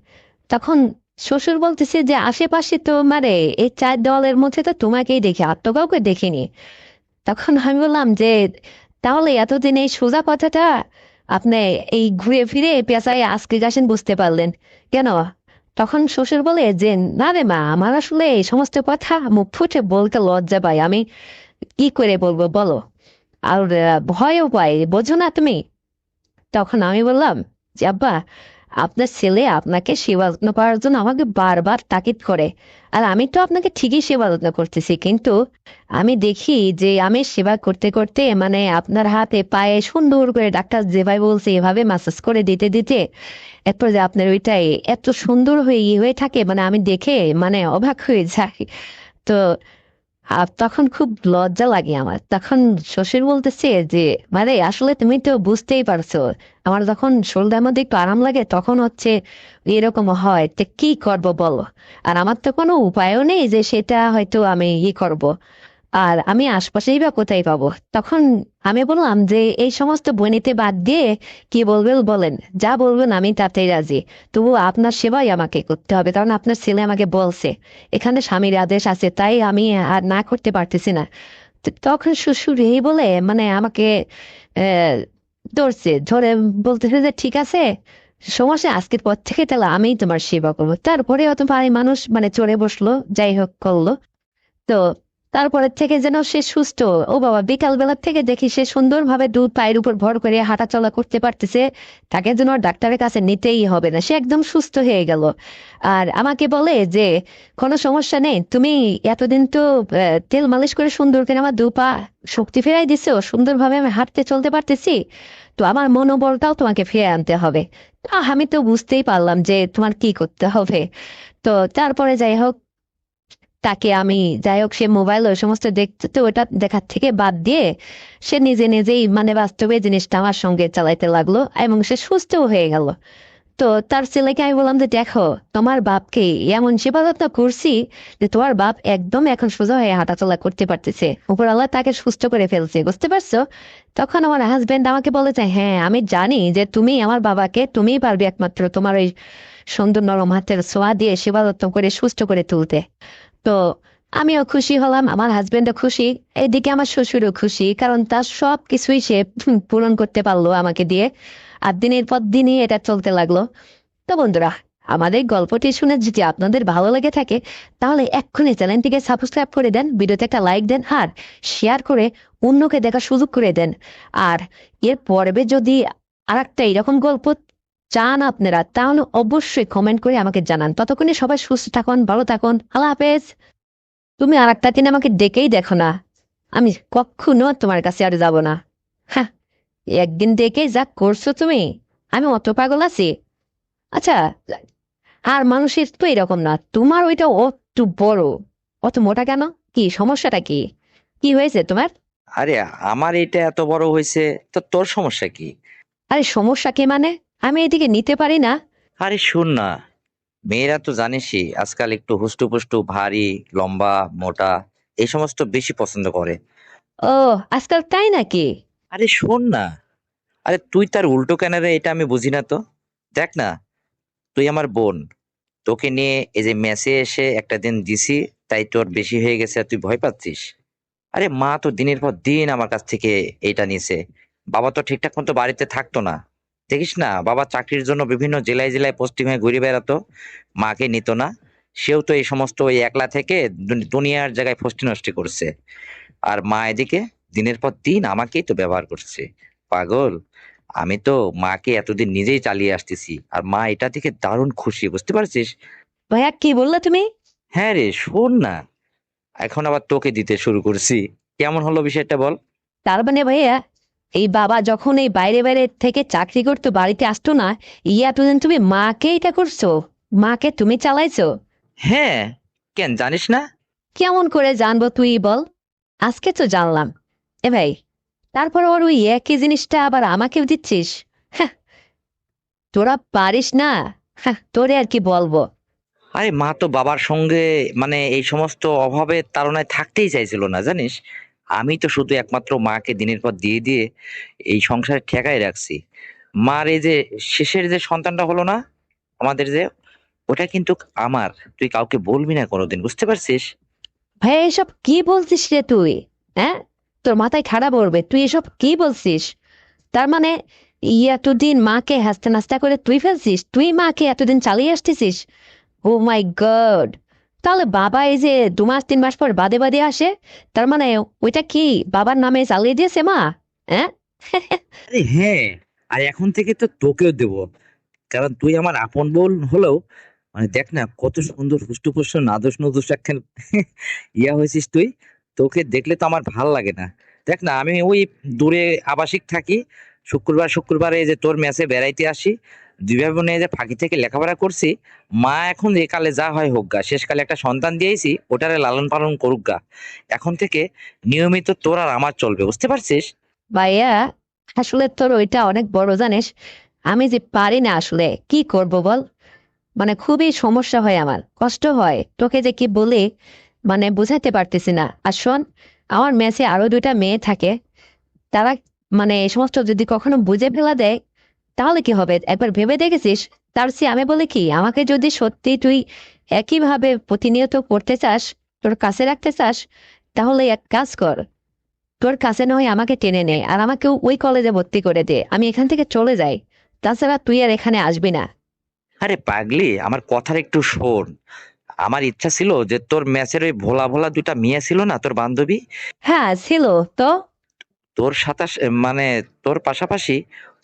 তখন শ্বশুর বলতেছে যে আশেপাশে তো মানে এই চার দেওয়ালের মধ্যে তো তোমাকেই দেখি, আর তো কাউকে দেখিনি। তখন আমি বললাম যে তাহলে এতদিন এই সোজা কথাটা আপনি এই ঘুরে ফিরে পেঁচায় আজকে গেছেন বুঝতে পারলেন কেন? তখন শ্বশুর বলে যে না রে মা, আমার আসলে এই সমস্ত কথা মুখ ফুটে বলতে লজ্জা পাই, আমি কি করে বলবো বলো, আর ভয়ও পাই, বোঝো না তুমি? তখন আমি বললাম যে আব্বা আপনার ছেলে আপনাকে সেবা যত্ন করার জন্য আমাকে বারবার তাকিদ করে, আর আমি তো আপনাকে ঠিকই সেবা যত্ন করতেছি, কিন্তু আমি দেখি যে আমি সেবা করতে করতে মানে আপনার হাতে পায়ে সুন্দর করে ডাক্তার যেভাবে বলছে এভাবে মাসাজ করে দিতে দিতে এরপর যে আপনার ওইটাই এত সুন্দর হয়ে হয়ে থাকে, মানে আমি দেখে মানে অবাক হয়ে যাই। তো আর তখন খুব লজ্জা লাগে আমার। তখন শ্বশুর বলতেছে যে মানে আসলে তুমি তো বুঝতেই পারছো, আমার যখন শরীরের মধ্যে একটু আরাম লাগে তখন হচ্ছে এরকম হয়, তো কি করব বলো? আর আমার তো কোনো উপায়ও নেই যে সেটা হয়তো আমি করব, আর আমি আশপাশেই বা কোথায় পাবো? তখন আমি বললাম যে এই সমস্ত বনিতে বাদ দিয়ে কি বলবেন বলেন, যা বলবেন আমি তাতেই রাজি, তবু আপনার সেবাই আমাকে করতে হবে, কারণ আপনার ছেলে আমাকে বলছে এখানে স্বামীর আদেশ আছে, তাই আমি আর না করতে পারতেছি না। তখন শ্বশুর এই বলে মানে আমাকে ধরছে, ধরে বলতেছে যে ঠিক আছে সমস্যা, আজকের পর থেকে তাহলে আমিই তোমার সেবা করবো। তারপরে অত ভারী মানুষ মানে চড়ে বসলো, যাই হোক করলো। তো তারপরের থেকে যেন সে সুস্থ। ও বাবা, বিকাল বেলার থেকে দেখি সে সুন্দরভাবে দু পায়ের উপর ভর করে হাঁটাচলা করতে পারতেছে। তাকে যেন আর ডাক্তারের কাছে নিতেই হবে না, সে একদম সুস্থ হয়ে গেল। আর আমাকে বলে যে কোনো সমস্যা নেই, তুমি এতদিন তো তেল মালিশ করে সুন্দর করে আমার দু পা শক্তি ফেরাই দিছো, সুন্দরভাবে আমি হাঁটতে চলতে পারতেছি, তো আমার মনোবলটাও তোমাকে ফিরে আনতে হবে। আমি তো বুঝতেই পারলাম যে তোমার কি করতে হবে। তো তারপরে যাই হোক, তাকে আমি, যাই হোক সে মোবাইল ওই সমস্ত দেখতে, তো ওটা দেখার থেকে বাদ দিয়ে সে নিজে নিজেই মানে বাস্তবে জিনিসটা আমার সঙ্গে চালাইতে লাগলো এবং সে সুস্থও হয়ে গেল। তো তার ছেলেকে আমি বললাম যে দেখো, তোমার বাপকে এমন সেবা যত্ন করছি যে তোমার বাপ একদম এখন সোজা হয়ে হাঁটাচলা করতে পারতেছে, উপর আল্লাহ তাকে সুস্থ করে ফেলছে, বুঝতে পারছো? তখন আমার হাজবেন্ড আমাকে বলে যে হ্যাঁ আমি জানি যে তুমি আমার বাবাকে, তুমিই পারবে একমাত্র তোমার ওই সুন্দর নরম হাতের ছোঁয়া দিয়ে সেবা যত্ন করে সুস্থ করে তুলতে। তো আমিও খুশি হলাম, আমার হাজবেন্ডও খুশি, এদিকে আমার শ্বশুরও খুশি, কারণ তার সব কিছুই সে পূরণ করতে পারলো আমাকে দিয়ে। আর দিনের পর দিনই এটা চলতে লাগলো। তো বন্ধুরা, আমাদের গল্পটি শুনে যদি আপনাদের ভালো লেগে থাকে তাহলে এক্ষুনি চ্যানেলটিকে সাবস্ক্রাইব করে দেন, ভিডিওতে একটা লাইক দেন আর শেয়ার করে অন্যকে দেখার সুযোগ করে দেন। আর এর পর্বে যদি আরেকটা এরকম গল্প চান আপনারা, তাহলে অবশ্যই কমেন্ট করে আমাকে জানান। ততক্ষণে সবাই সুস্থ থাকুন, ভালো থাকুন, আল্লাহ হাফেজ। তুমি আর একটা দিন আমাকে ডেকেই দেখো না, আমি কখনো তোমার কাছে আর যাব না। হ্যাঁ, একদিন ডেকে যা করছো তুমি, আমি অত পাগল আছি? আচ্ছা, আর মানুষের তো এরকম না, তোমার ওইটা অত বড়, অত মোটা কেন? কি সমস্যাটা কি? কি হয়েছে তোমার? আরে আমার এটা এত বড় হয়েছে, তো তোর সমস্যা কি? আরে সমস্যা কি মানে? আমি এদিকে নিতে পারি না। আরে শোন না, মেয়েরা তো জানিসই আজকাল একটু হুস্টু পুষ্টু ভারী লম্বা মোটা এই সমস্ত বেশি পছন্দ করে। ও, আজকাল তাই নাকি? আরে শোন না, আরে তুই তার উল্টো কেন রে, এটা আমি বুঝি না তো। দেখ না, তুই আমার বোন, তোকে নিয়ে এই যে মেসে এসে একটা দিন দিছি, তাই তোর বেশি হয়ে গেছে আর তুই ভয় পাচ্ছিস? আরে মা তো দিনের পর দিন আমার কাছ থেকে এইটা নিছে। বাবা তো ঠিকঠাক মতো বাড়িতে থাকতো না, দেখিস না, বাবা চাকরির জন্য বিভিন্ন জেলায় জেলায় পোস্টিং হয়ে ঘুরে বেড়াতো, মাকে নিত না। সেও তো এই সমস্ত ওই একলা থেকে দুনিয়ার জায়গায় ফষ্টি নষ্টি করছে। আর মা এদিকে দিনের পর দিন আমাকেই তো ব্যবহার করছে। পাগল, আমি তো মাকে এতদিন নিজেই চালিয়ে আসতেছি, আর মা এটা থেকে দারুণ খুশি, বুঝতে পারছিস? ভাইয়া কি বললা তুমি? হ্যাঁ রে, শোন না, এখন আবার তোকে দিতে শুরু করছি। কেমন হলো বিষয়টা বল? তার মানে ভাইয়া, এই বাবা যখন এই বাইরে বাইরে থেকে চাকরি করতো, বাড়িতে আসতো না, এতদিন তুমি মাকে এটা করছো, মাকে তুমি চালাইছো? হ্যাঁ, কেন জানিস না? কেমন করে জানবো তুই বল? আজকে তো জানলাম। এ ভাই, তারপর ওর ওই একই জিনিসটা আবার আমাকেও দিচ্ছিস? হ্যাঁ, তোরা পারিস না। হ্যাঁ, তোরে আর কি বলবো। আরে মা তো বাবার সঙ্গে মানে এই সমস্ত অভাবের তাড়নায় থাকতেই চাইছিল না, জানিস। আমি তো শুধু একমাত্র মাকে দিনের পর দিয়ে দিয়ে এই সংসারে ঠেকাই রাখছি। মার এই যে শেষের যে সন্তানটা হলো না আমাদের, যে ওটা কিন্তু আমার, তুই কাউকে বলবি না কোনোদিন, বুঝতে পারছিস? ভাই এসব কি বলছিস রে তুই? হ্যাঁ, তোর মাথায় খারাপ পড়বে, তুই এসব কি বলছিস? তার মানে এতদিন মাকে হাসতে নাস্তা করে তুই ফেলছিস, তুই মাকে এতদিন চালিয়ে আসতেছিস? ও মাই গড! তাহলে বাবা এই যে 2 মাস 3 মাস পর বাদে বাদে আসে, তার মানে ওইটা কি বাবার নামে চালিয়ে দিয়েছে মা? হ্যাঁ। আরে হ্যাঁ, আর এখন থেকে তো তোকেও দেব, কারণ তুই আমার আপন বোন হলেও মানে দেখ না কত সুন্দর হুষ্টপুষ্ট নাদুস নুদুস একখান হয়েছিস তুই। তোকে দেখলে তো আমার ভাল লাগে না। দেখ না, আমি ওই দূরে আবাসিক থাকি, শুক্রবার শুক্রবার এই যে তোর মেসে বেড়াইতে আসি, দুই ভাই বোনে এই যে ফাঁকি থেকে লেখাপড়া করছি। মা এখন একালে যা হয় হোক গা, শেষকালে একটা সন্তান দিয়েছি, ওটারে লালন পালন করুক গা। এখন থেকে নিয়মিত তোর আর আমার চলবে, বুঝতে পারছিস? ভাইয়া, আসলে তোর ওইটা অনেক বড় জানিস, আমি যে পারি না আসলে কি করব বল। মানে খুবই সমস্যা হয়, আমার কষ্ট হয়, তোকে যে কি বলি মানে বুঝাতে পারতেছি না। আর শোন, আমার মেসে আরো 2টা মেয়ে থাকে, তারা মানে এই সমস্ত যদি কখনো বুঝে ফেলা দেয় তাহলে কি হবে একবার ভেবে দেখেছিস? তার চেয়ে আমি বলি কি, আমাকে যদি সত্যি তুই একইভাবে প্রতিনিয়ত করতে চাস, তোর কাছে রাখতে চাস, তাহলে এক কাজ কর, তোর কাছে নয় আমাকে টেনে নে আর আমাকে ওই কলেজে ভর্তি করে দে, আমি এখান থেকে চলে যাই। তাছাড়া তুই আর এখানে আসবি না। আরে পাগলি, আমার কথার একটু শোন। আমার ইচ্ছা ছিল যে তোর ম্যাচের ওই ভোলা ভোলা দুইটা মেয়ে ছিল না, তোর বান্ধবী, হ্যাঁ ছিল তো। তোর সাথে মানে তোর পাশাপাশি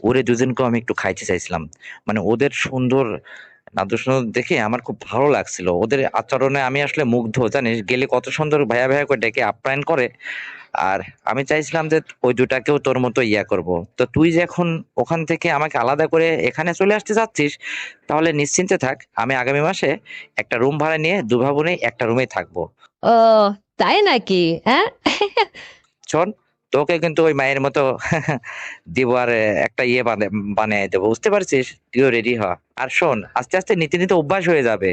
ওরে দুজনকেও আমি একটু খাইতে চাইছিলাম। মানে ওদের সুন্দর নাদুস নুদুস দেখে আমার খুব ভালো লাগছিল, ওদের আচরণে আমি আসলে মুগ্ধ। জানিস, গেলে কত সুন্দর ভাইয়া ভাইয়া করে ডেকে আপ্যায়ন করে। আর আমি চাইছিলাম যে ওই দুটাকেও তোর মতো ইয়া করব। তো তুই যে এখন ওখান থেকে আমাকে আলাদা করে এখানে চলে আসতে চাচ্ছিস, তাহলে নিশ্চিন্তে থাক, আমি আগামী মাসে একটা রুম ভাড়া নিয়ে দুভাবনে একটা রুমেই থাকবো। ও তাই নাকি? হ্যাঁ। শোন, তোকে কিন্তু ওই মায়ের মতো দিব, আর একটা ইয়ে বানিয়ে দেবো, বুঝতে পারছিস? তুইও রেডি হ। আর শোন, আস্তে আস্তে নিতে নিতে অভ্যাস হয়ে যাবে।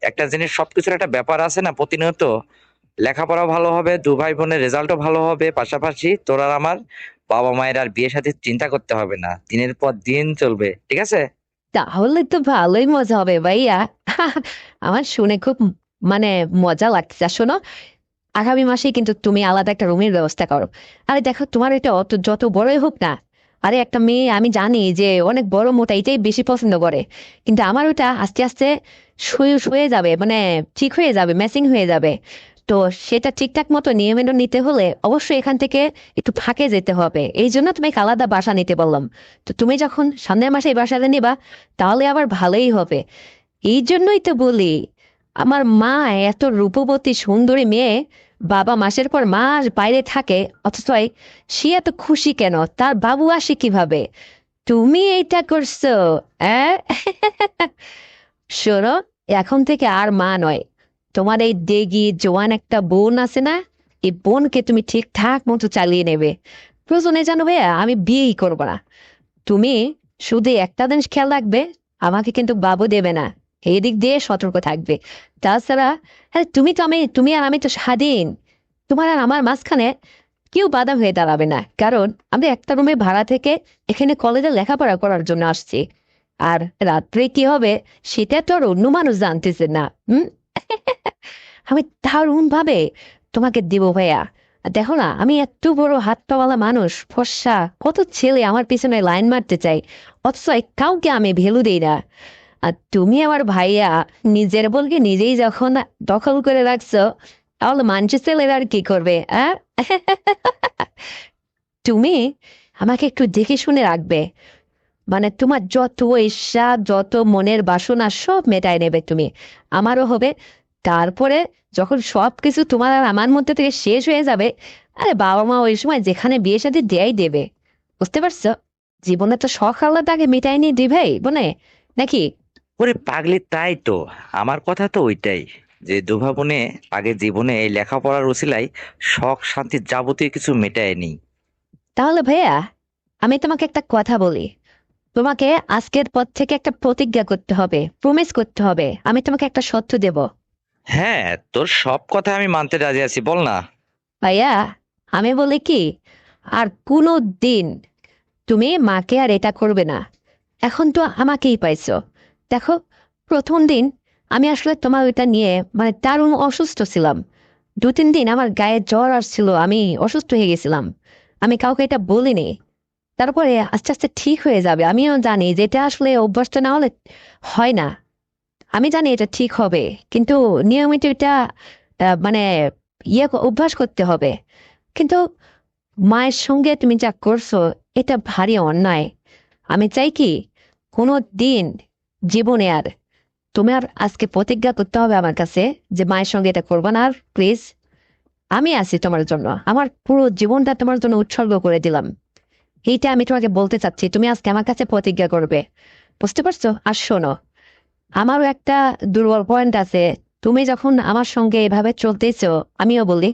একটা জিনিস, সবকিছুর একটা ব্যাপার আছে না, প্রতিনিয়ত লেখাপড়া ভালো হবে, দু ভাই বোনের রেজাল্টও ভালো হবে, পাশাপাশি তোর আর আমার বাবা মায়ের আর বিয়ে সাথে চিন্তা করতে হবে না, দিনের পর দিন চলবে, ঠিক আছে? তাহলে তো ভালোই মজা হবে ভাইয়া। আমার শুনে খুব মানে মজা লাগছে। আর শোনো, আগামী মাসে কিন্তু তুমি আলাদা একটা রুমের ব্যবস্থা করো। আরে দেখো, তোমার এটা অত যত বড়ই হোক না, আরে একটা মেয়ে আমি জানি যে অনেক বড় মোটা এটাই বেশি পছন্দ করে, কিন্তু আমার ওটা আস্তে আস্তে শুয়ে যাবে, মানে ঠিক হয়ে যাবে, ম্যাচিং হয়ে যাবে। তো সেটা ঠিকঠাক মতো নিয়ম মেনে নিতে হলে অবশ্যই এখান থেকে একটু ফাঁকে যেতে হবে, এই জন্য তোমাকে আলাদা বাসা নিতে বললাম। তো তুমি যখন সামনের মাসে এই বাসাটা নিবা, তাহলে আবার ভালোই হবে। এই জন্যই তো বলি, আমার মা এত রূপবতী সুন্দরী মেয়ে, বাবা মাসের পর মাস বাইরে থাকে, অথচ সে এত খুশি কেন, তার বাবু আসে কিভাবে? তুমি এইটা করছো, হ্যাঁ? শোনো, এখন থেকে আর মা নয়, তোমার এই দেগি জোয়ান একটা বোন আছে না, এই বোনকে তুমি ঠিকঠাক মতো চালিয়ে নেবে। প্রয়োজনে জানো ভাইয়া, আমি বিয়েই করবো না। তুমি শুধু একটা জিনিস খেয়াল রাখবে, আমাকে কিন্তু বাবু দেবে না, এই দিক দিয়ে সতর্ক থাকবে। তাছাড়া হ্যাঁ, তুমি আর আমি তো স্বাধীন, তোমার আর আমার মাঝখানে কেউ বাধা হয়ে দাঁড়াবে না, কারণ আমি একটা রুমে ভাড়া থেকে এখানে কলেজে লেখাপড়া করার জন্য আসছি। আর রাত্রে কি হবে সেটা তো আর অন্য মানুষ জানতেছে না। আমি দারুণ ভাবে তোমাকে দিব ভাইয়া। আর দেখো না, আমি এত বড় হাত পাওয়ালা মানুষ, ফর্সা, কত ছেলে আমার পিছনে লাইন মারতে চাই, অথচ কাউকে আমি ভ্যালু দিই না। আর তুমি আমার ভাইয়া, নিজের বলকে নিজেই যখন দখল করে রাখছো, তাহলে মানুষের ছেলেরা আর কি করবে? তুমি আমাকে একটু দেখে শুনে রাখবে, মানে তোমার যত ইচ্ছা, যত মনের বাসনা সব মেটায় নেবে তুমি, আমারও হবে। তারপরে যখন সবকিছু তোমার আর আমার মধ্যে থেকে শেষ হয়ে যাবে, আরে বাবা মা ওই সময় যেখানে বিয়ে শাদী দেয়াই দেবে। বুঝতে পারছো? জীবনে তো শখ আহ্লাদকে মিটাই নিয়ে দিবেই বনে, নাকি? ওরে পাগলি, তাই তো, আমার কথা তো ওইটাই, যে দুভাবনে আগে জীবনে এই লেখাপড়ার উছিলাই শখ শান্তির যাবতীয় কিছু মেটায় নি। তাহলে ভাইয়া, আমি তোমাকে একটা কথা বলি, তোমাকে আজকের পর থেকে একটা প্রতিজ্ঞা করতে হবে, প্রমিস করতে হবে, আমি তোমাকে একটা সত্য দেব। হ্যাঁ, তোর সব কথা আমি মানতে রাজি আছি, বল না। ভাইয়া, আমি বলি কি, আর কোনো দিন তুমি মাকে আর এটা করবে না। এখন তো আমাকেই পাইছো। দেখো, প্রথম দিন আমি আসলে তোমার ওইটা নিয়ে মানে দারুণ অসুস্থ ছিলাম। 2-3 দিন আমার গায়ে জ্বর আসছিল, আমি অসুস্থ হয়ে গেছিলাম। আমি কাউকে এটা বলিনি। তারপরে আস্তে আস্তে ঠিক হয়ে যাবে, আমিও জানি যে এটা আসলে অভ্যাসটা না হলে হয় না। আমি জানি এটা ঠিক হবে, কিন্তু নিয়মিত এটা মানে অভ্যাস করতে হবে। কিন্তু মায়ের সঙ্গে তুমি যা করছো, এটা ভারী অন্যায়। আমি চাই কি, কোনো দিন জীবনে আর তুমি আর আজকে প্রতিজ্ঞা করতে হবে আমার কাছে যে মায়ের সঙ্গে এটা করবে না আর, প্লিজ। আমি আছি তোমার জন্য, আমার পুরো জীবনটা তোমার জন্য উৎসর্গ করে দিলাম। এইটা আমি তোমাকে বলতে চাচ্ছি, তুমি আজকে আমার কাছে প্রতিজ্ঞা করবে। বুঝতে পারছো? আর শোনো, আমারও একটা দুর্বল পয়েন্ট আছে। তুমি যখন আমার সঙ্গে এভাবে চলতেছো, আমিও বলি,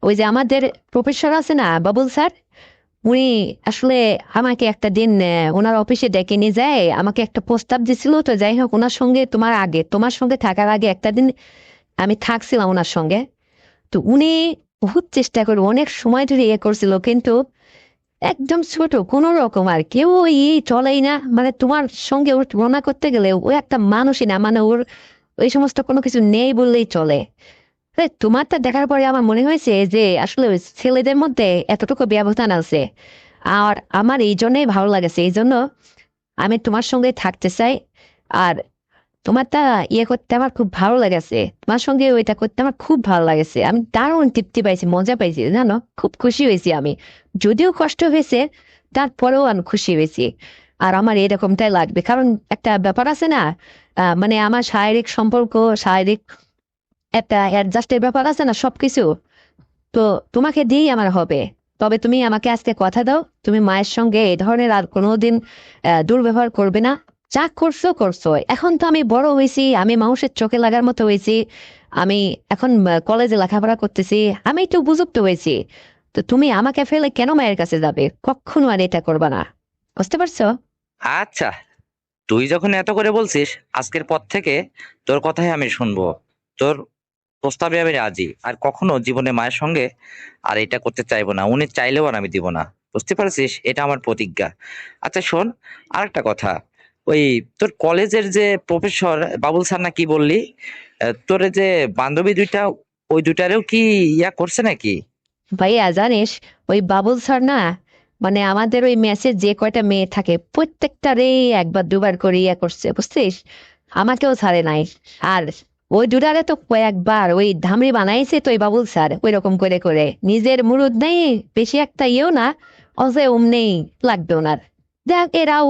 ওই যে আমাদের প্রফেসর আছে না, বাবুল স্যার, উনি আসলে আমাকে একটা দিন ওনার অফিসে ডেকে নিয়ে যায়, আমাকে একটা প্রস্তাব দিছিল। তো যাই হোক, ওনার সঙ্গে তোমার সঙ্গে থাকার আগে একটা দিন আমি থাকছিলাম ওনার সঙ্গে। তো উনি বহুত চেষ্টা করে অনেক সময় ধরে করছিল, কিন্তু একদম ছোট কোনো রকম আর কেউ চলেই না, মানে তোমার সঙ্গে ওর তুলনা করতে গেলে ও একটা মানুষই না, মানে ওর ওই সমস্ত কোনো কিছু নেই বললেই চলে। তোমারটা দেখার পরে আমার মনে হয়েছে যে আসলে ওই ছেলেদের মধ্যে এতটুকু ব্যবধান আছে। আর আমার এই জন্যই ভালো লাগেছে, এই জন্য আমি তোমার সঙ্গে থাকতে চাই। আর তোমারটা ইয়ে করতে আমার খুব ভালো লেগেছে, তোমার সঙ্গে ওইটা করতে আমার খুব ভালো লাগেছে। আমি দারুণ তৃপ্তি পাইছি, মজা পাইছি, জানো, খুব খুশি হয়েছি আমি। যদিও কষ্ট হয়েছে, তারপরেও আমি খুশি হয়েছি। আর আমার এরকমটাই লাগবে, কারণ একটা ব্যাপার আছে না, মানে আমার শারীরিক সম্পর্ক, শারীরিক একটা অ্যাডজাস্টের ব্যাপার আছে না সবকিছু। তো তোমাকে দিয়েই আমার হবে। তবে তুমি আমাকে আজকে কথা দাও, তুমি মায়ের সঙ্গে এই ধরনের আর কোনোদিন দুর্ব্যবহার করবে না। যা করছো করছো, এখন তো আমি বড় হয়েছি, আমি মানুষের চোখে লাগার মতো হয়েছি। আমি এখন কলেজে লেখাপড়া করতেছি, আমি একটু বুঝুপ্ত হয়েছি। তো তুমি আমাকে ফেলে কেন মায়ের কাছে যাবে? কখনো আর এটা করবা না, বুঝতে পারছো? আচ্ছা, তুই যখন এত করে বলছিস, আজকের পর থেকে তোর কথাই আমি শুনবো। তোর প্রস্তাবে আমি রাজি, আর কখনো জীবনে মায়ের সঙ্গে আর এটা করতে চাইবো না। উনি চাইলেও আর আমি দিব না, বুঝতে পারছিস? এটা আমার প্রতিজ্ঞা। আচ্ছা শোন, আরেকটা কথা, ওই তোর কলেজের যে প্রফেসর বাবুল স্যার না কি বললি, তোর যে বান্ধবী দুইটা, ওই দুইটারেও কি ইয়া করছে নাকি? ভাইয়া জানিস, ওই বাবুল স্যার না, মানে আমাদের ওই মেসে যে কয়টা মেয়ে থাকে প্রত্যেকটারে একবার দুবার করে ইয়ে করছে, বুঝছিস? আমাকেও ছাড়ে নাই। আর ওই দুটারে তো কয়েকবার ওই ধামড়ি বানাইছে তো ওই বাবুল স্যার, ওই রকম করে করে নিজের মুরুদ নেই, বেশি একটা ইয়েও না, অজে নেই লাগবে ওনার। দেখ, এরাও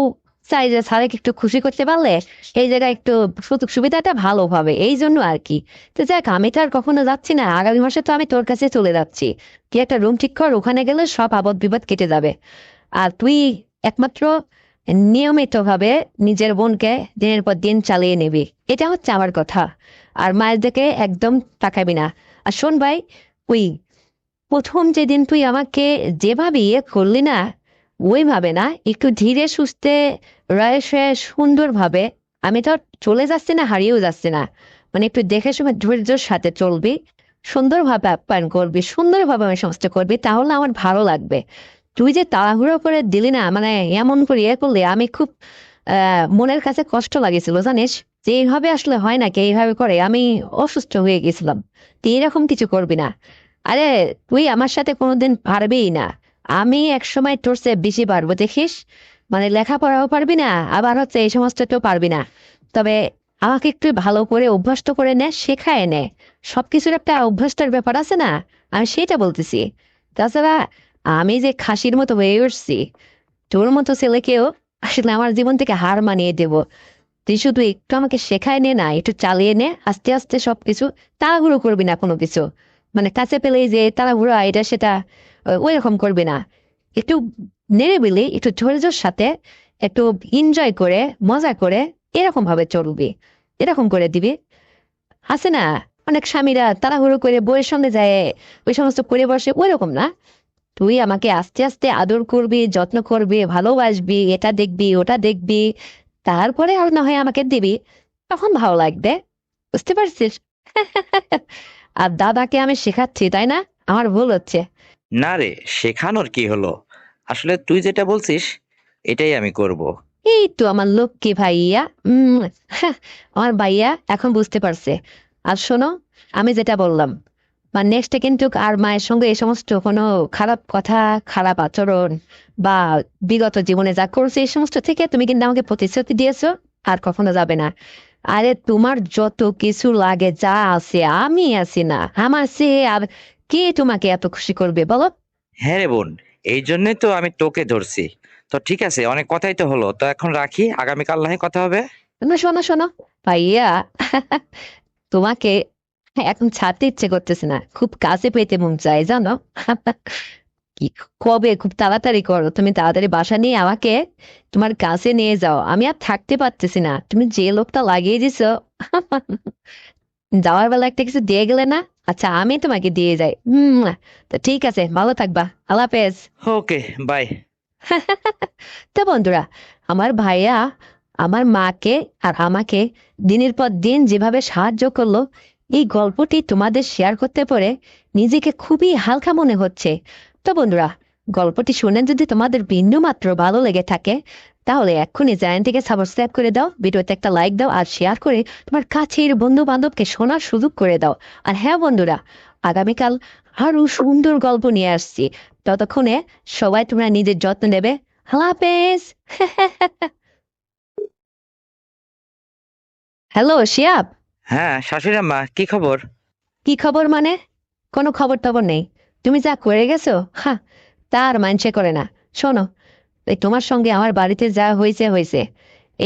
চাই যে স্যারকে একটু খুশি করতে পারলে এই জায়গায় একটু সুযোগ সুবিধাটা ভালো হবে, এই জন্য আর কি। তো দেখ, আমি তো আর কখনো যাচ্ছি না, আগামী মাসে তো আমি তোর কাছে চলে যাচ্ছি। কি একটা রুম ঠিক কর, ওখানে গেলে সব আপদ বিপদ কেটে যাবে। আর তুই একমাত্র নিয়মিত ভাবে নিজের বোনকে দিনের পর দিন চালিয়ে নিবি, এটা হচ্ছে আমার কথা। আর মায়ের দিকে একদম তাকাবি না। আর শোন ভাই, ওই প্রথম যেদিন তুই আমাকে যেভাবে ইয়ে করলি না, ওইভাবে না, একটু ধীরে সুস্থে রয়েসে সুন্দরভাবে। আমি তো আর চলে যাচ্ছি না, হারিয়েও যাচ্ছি না, মানে একটু দেখে শুনে ধৈর্যের সাথে চলবি, সুন্দরভাবে আপ্যায়ন করবি, সুন্দরভাবে আমি সমস্ত করবি, তাহলে আমার ভালো লাগবে। তুই যে তাড়াহুড়ো করে দিলি না, মানে এমন করে ইয়ে করলি, আমি খুব মনের কাছে কষ্ট লাগেছিল জানিস, যে এইভাবে আসলে হয় নাকি, এইভাবে করে আমি অসুস্থ হয়ে গেছিলাম। তুই এরকম কিছু করবি না। আরে, তুই আমার সাথে কোনোদিন পারবিই না। আমি একসময় তোর চেয়ে বেশি পারবো দেখিস। মানে লেখাপড়াও পারবি না, আবার হচ্ছে এই সমস্তটাও পারবি না। তবে আমাকে একটু ভালো করে অভ্যস্ত করে নে, শেখায় নে। সবকিছুর একটা অভ্যাসটার ব্যাপার আছে না, আমি সেটা বলতেছি। তাছাড়া আমি যে খাসির মতো হয়ে উঠছি, তোর মতো ছেলেকেও আসলে আমার জীবন থেকে হার মানিয়ে দেব। তুই শুধু একটু আমাকে শেখায় নে না, একটু চালিয়ে নে আস্তে আস্তে সবকিছু। তাড়াহুড়ো করবি না কোনো কিছু, মানে কাছে পেলেই যে তাড়াহুড়া এটা সেটা ওই রকম করবি না। একটু নিরিবিলি, একটু ধৈর্যের সাথে, একটু এনজয় করে, মজা করে এরকম ভাবে চলবি, এরকম করে দিবি। আছে না, অনেক স্বামীরা তাড়াহুড়ো করে বইয়ের সঙ্গে যায়, ওই সমস্ত করে বসে, ওইরকম না। তুই আমাকে আস্তে আস্তে আদর করবি, যত্ন করবি, ভালোবাসবি, এটা দেখবি ওটা দেখবি, তারপরে আর না হয় আমাকে দিবি, তখন ভালো লাগবে, বুঝতে পারছিস? আর দাদাকে আমি শেখাচ্ছি তাই না? আমার ভুল হচ্ছে। না রে, শেখানোর কি হলো? আসলে তুই যেটা বলছিস এটাই আমি করব। এই তো আমার লক্ষ্মী ভাইয়া। হ্যাঁ, আমার ভাইয়া এখন বুঝতে পারছে। আর শোনো, আমি যেটা বললাম, বা নেক্সটে কিন্তু আর মায়ের সঙ্গে এই সমস্ত কোনো খারাপ কথা, খারাপ আচরণ, বা বিগত জীবনে যা করছে এই সমস্ত থেকে তুমি কিন্তু আমাকে প্রতিশ্রুতি দিয়েছো, আর কখনো যাবে না। আরে তোমার যত কিছু লাগে যা আছে, আমি আছি না, আমার সে আর কে তোমাকে এত খুশি করবে বলো? হ্যাঁ রে বোন, এই জন্যই তো আমি তোকে ধরছি। তো ঠিক আছে, অনেক কথাই তো হলো, তো এখন রাখি, আগামীকাল না হয় কথা হবে। না, শোনো শোনো ভাইয়া, তোমাকে এখন ছাড়তে ইচ্ছে করতেছে না, খুব কাছে পেতে মন চাই জানো। কি, কবে? খুব তাড়াতাড়ি করো, তুমি তাড়াতাড়ি বাসা নিয়ে আমাকে তোমার কাছে নিয়ে যাও, আমি আর থাকতে পারতেছি না, তুমি যে লোকটা লাগিয়ে দিছো। যাওয়ার বেলা একটা কিছু দিয়ে গেলে না? আচ্ছা, আমি তোমাকে দিয়ে যাই। তো ঠিক আছে, ভালো থাকবা, আল্লাহ হাফেজ। ওকে, বাই। তো বন্ধুরা, আমার ভাইয়া আমার মাকে আর আমাকে দিনের পর দিন যেভাবে সাহায্য করলো, এই গল্পটি তোমাদের শেয়ার করতে পারে নিজেকে খুবই হালকা মনে হচ্ছে। তো বন্ধুরা, গল্পটি শুনে যদি তোমাদের বিন্দু মাত্র ভালো লেগে থাকে, তাহলে এক্ষুনি চ্যানেল থেকে সাবস্ক্রাইব করে দাও, ভিডিওতে একটা লাইক দাও আর শেয়ার করে তোমার কাছের বন্ধু বান্ধবকে শোনার সুযোগ করে দাও। আর হ্যাঁ বন্ধুরা, আগামীকাল আরো সুন্দর গল্প নিয়ে আসছি। ততক্ষণে সবাই তোমরা নিজের যত্ন নেবে। আল্লাহ হাফেজ। হ্যালো শিয়াব। হ্যাঁ শাশুড়ি আম্মা, কি খবর? কি খবর মানে? কোনো খবর টবর নেই। তুমি যা করে গেছো, হ্যাঁ, তার মানছে করে না। শোনো, এই তোমার সঙ্গে আমার বাড়িতে যা হয়েছে হয়েছে,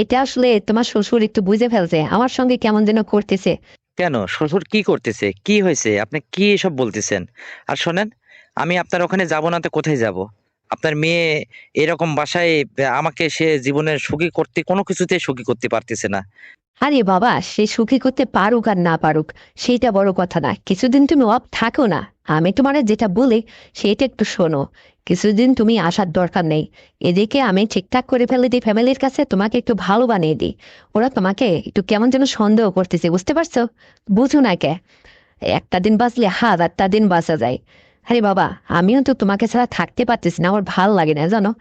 এটা আসলে তোমার শ্বশুর একটু বুঝে ফেলছে, আমার সঙ্গে কেমন যেন করতেছে। কেন, শ্বশুর কি করতেছে? কি হয়েছে? আপনি কি এসব বলতেছেন? আর শোনেন, আমি আপনার ওখানে যাব না তো কোথায় যাব? আপনার মেয়ে এরকম বাসায় আমাকে সে জীবনের সুখী করতে কোনো কিছুতে সুখী করতে পারতেছে না। আরে বাবা, সে সুখী করতে পারুক আর না পারুক, সেইটা বড় কথা না। কিছুদিন তুমি অফ থাকো না। আমি তোমার যেটা বলি সেটা একটু শোনো। কিছুদিন তুমি আসার দরকার নেই। এদিকে আমি ঠিকঠাক করে ফেলে দিই ফ্যামিলির কাছে, তোমাকে একটু ভালো বানিয়ে দিই। ওরা তোমাকে একটু কেমন যেন সন্দেহ করতেছে, বুঝতে পারছো? বুঝো না কে? একটা দিন বাঁচলে হাজারটা দিন বাঁচা যায়। আরে বাবা, আমিও তো তোমাকে ছাড়া থাকতে পারতেছি না, আমার ভাল লাগে না জানো।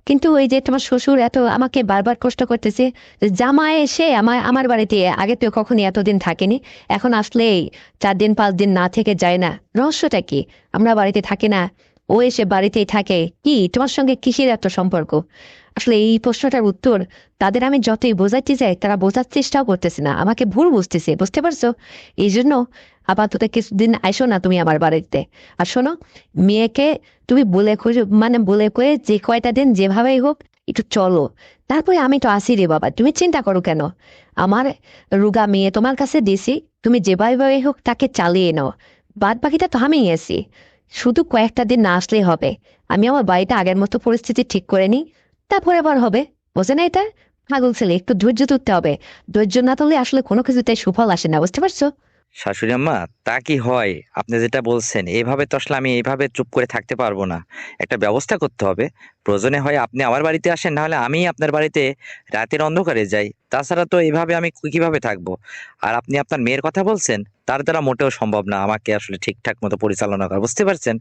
কিন্তু ওই যে তোমার শ্বশুর এত আমাকে বারবার কষ্ট করতেছে, যে জামাই এসে আমার বাড়িতে আগে তো কখনই এতদিন থাকেনি, এখন আসলেই 4 দিন 5 দিন না থেকে যায় না। রহস্যটা কি? আমরা বাড়িতে থাকি না, ও এসে বাড়িতেই থাকে। কি তোমার সঙ্গে কিসের এত সম্পর্ক? আসলে এই প্রশ্নটার উত্তর তাদের আমি যতই বোঝাইতে চাই, তারা বোঝার চেষ্টাও করতেছে না, আমাকে ভুল বুঝতেছে, বুঝতে পারছো? এই জন্য আপাতত কিছুদিন আইসো না তুমি আমার বাড়িতে। আর শোনো, মেয়েকে তুমি বলে খুঁজে মানে বলে কয়ে যে কয়টা দিন যেভাবেই হোক একটু চলো। তারপরে আমি তো আসি রে বাবা, তুমি চিন্তা করো কেন? আমার রুগা মেয়ে তোমার কাছে দিছি, তুমি যেভাবে হোক তাকে চালিয়ে নাও। বাদ বাকিটা তো আমিই আছি। শুধু কয়েকটা দিন না আসলেই হবে। আমি আমার বাড়িটা আগের মতো পরিস্থিতি ঠিক করে নিই, তারপরে আবার হবে। বোঝে না এটা? পাগল ছেলে, একটু ধৈর্য ধরতে হবে। ধৈর্য না ধরলে আসলে কোনো কিছুতে সুফল আসে না, বুঝতে পারছো? শাশুড়ি আম্মা, তা কি হয়? আপনি যেটা বলছেন এইভাবে তো আসলে আমি এইভাবে চুপ করে থাকতে পারবো না। একটা ব্যবস্থা করতে হবে। প্রয়োজনে হয় আপনি আমার বাড়িতে আসেন, না হলে আমি আপনার বাড়িতে রাতের অন্ধকারে যাই। তাছাড়া তো এইভাবে আমি কিভাবে থাকবো? আর আপনি আপনার মেয়ের কথা বলছেন, তার দ্বারা মোটেও সম্ভব না আমাকে আসলে ঠিকঠাক মতো পরিচালনা করা, বুঝতে পারছেন?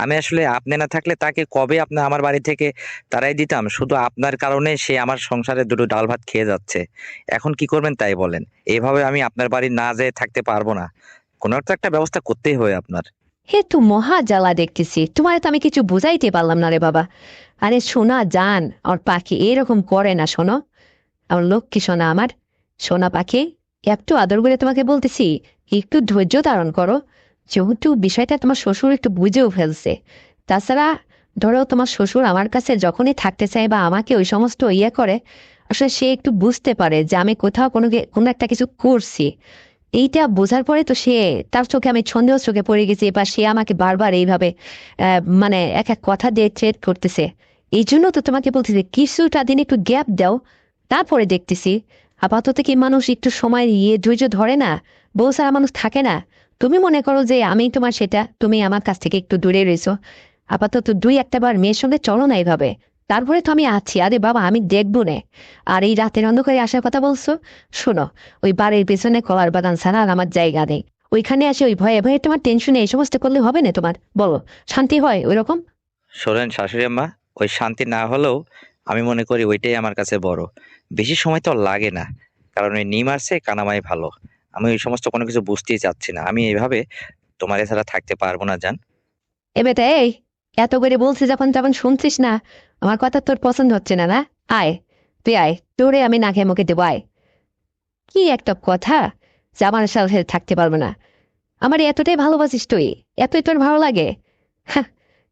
আমি আসলে আপনি না থাকলে তাকে কবে আপনার আমার বাড়ি থেকে তাড়াই দিতাম। শুধু আপনার কারণে সে আমার সংসারে দুটো ডাল ভাত খেয়ে যাচ্ছে। এখন কি করবেন তাই বলেন। এভাবে আমি আপনার বাড়ি না যেয়ে থাকতে পারবো না। কোনো তো একটা ব্যবস্থা করতেই হয় আপনার। হে তো মহা জ্বালা দেখতেছি, তোমার তো আমি কিছু বুঝাইতে পারলাম না রে বাবা। আরে সোনা জান, আর পাখি এরকম করে না, শোনো। আমার লক্ষ্মী সোনা, আমার সোনা পাখি, একটু আদর করে তোমাকে বলতেছি, একটু ধৈর্য ধারণ করো। যেহেতু বিষয়টা তোমার শ্বশুর একটু বুঝেও ফেলছে। তাছাড়া ধরো, তোমার শ্বশুর আমার কাছে যখনই থাকতে চায় বা আমাকে ওই সমস্ত ইয়ে করে, আসলে সে একটু বুঝতে পারে যে আমি কোথাও কোনো একটা কিছু করছি। এইটা বোঝার পরে তো সে, তার চোখে আমি সন্দেহ চোখে পড়ে গেছি, বা সে আমাকে বারবার এইভাবে মানে এক এক কথা দিয়ে থ্রেট করতেছে। এই জন্য তো তোমাকে বলতেছি কিছুটা দিন একটু গ্যাপ দাও, তারপরে দেখতেছি। আপাতত কি মানুষ একটু সময় ধৈর্য ধরে না? বউ সারা মানুষ থাকে না। তুমি মনে করো যে আমি তোমার সেটা, তুমি আমার কাছ থেকে একটু দূরে রয়েছো। আপাতত 2-1 বার মেয়ের সঙ্গে চলো না এইভাবে। তারপরে তো আমি আছি, আরে বাবা আমি দেখবো না। আর এই রাতের অন্ধকারে আসার কথা বলছো, শোনো, ওই বাড়ির পেছনে কলার বাগান ছাড়া আর আমার জায়গা নেই। ওইখানে আসে ওই ভয়ে ভয়ে তোমার টেনশনে এই সমস্ত করলে হবে না তোমার? বলো, শান্তি হয় ওইরকম? শোনেন শাশুড়ি আম্মা, ওই শান্তি না হলেও আমি মনে করি ওইটাই আমার কাছে বড়। বেশি সময় তো আর লাগে না। কারণ ওই নিম আসছে কানামাই ভালো। আমি ওই সমস্ত কোনো কিছু বুঝতেই চাচ্ছি না। আমি এইভাবে তোমার এছাড়া থাকতে পারবো না জান। এবার এই, এত করে বলছি যখন তখন শুনছিস না? আমার কথা তোর পছন্দ হচ্ছে না, না? আয়, তুই আয়, তোরে আমি না খেয়ে মুখে দেবো, আয়। কি একটা কথা, যে আমার সাথে থাকতে পারবো না? আমার এতটাই ভালোবাসিস তুই? এতই তোর ভালো লাগে? হ্যাঁ,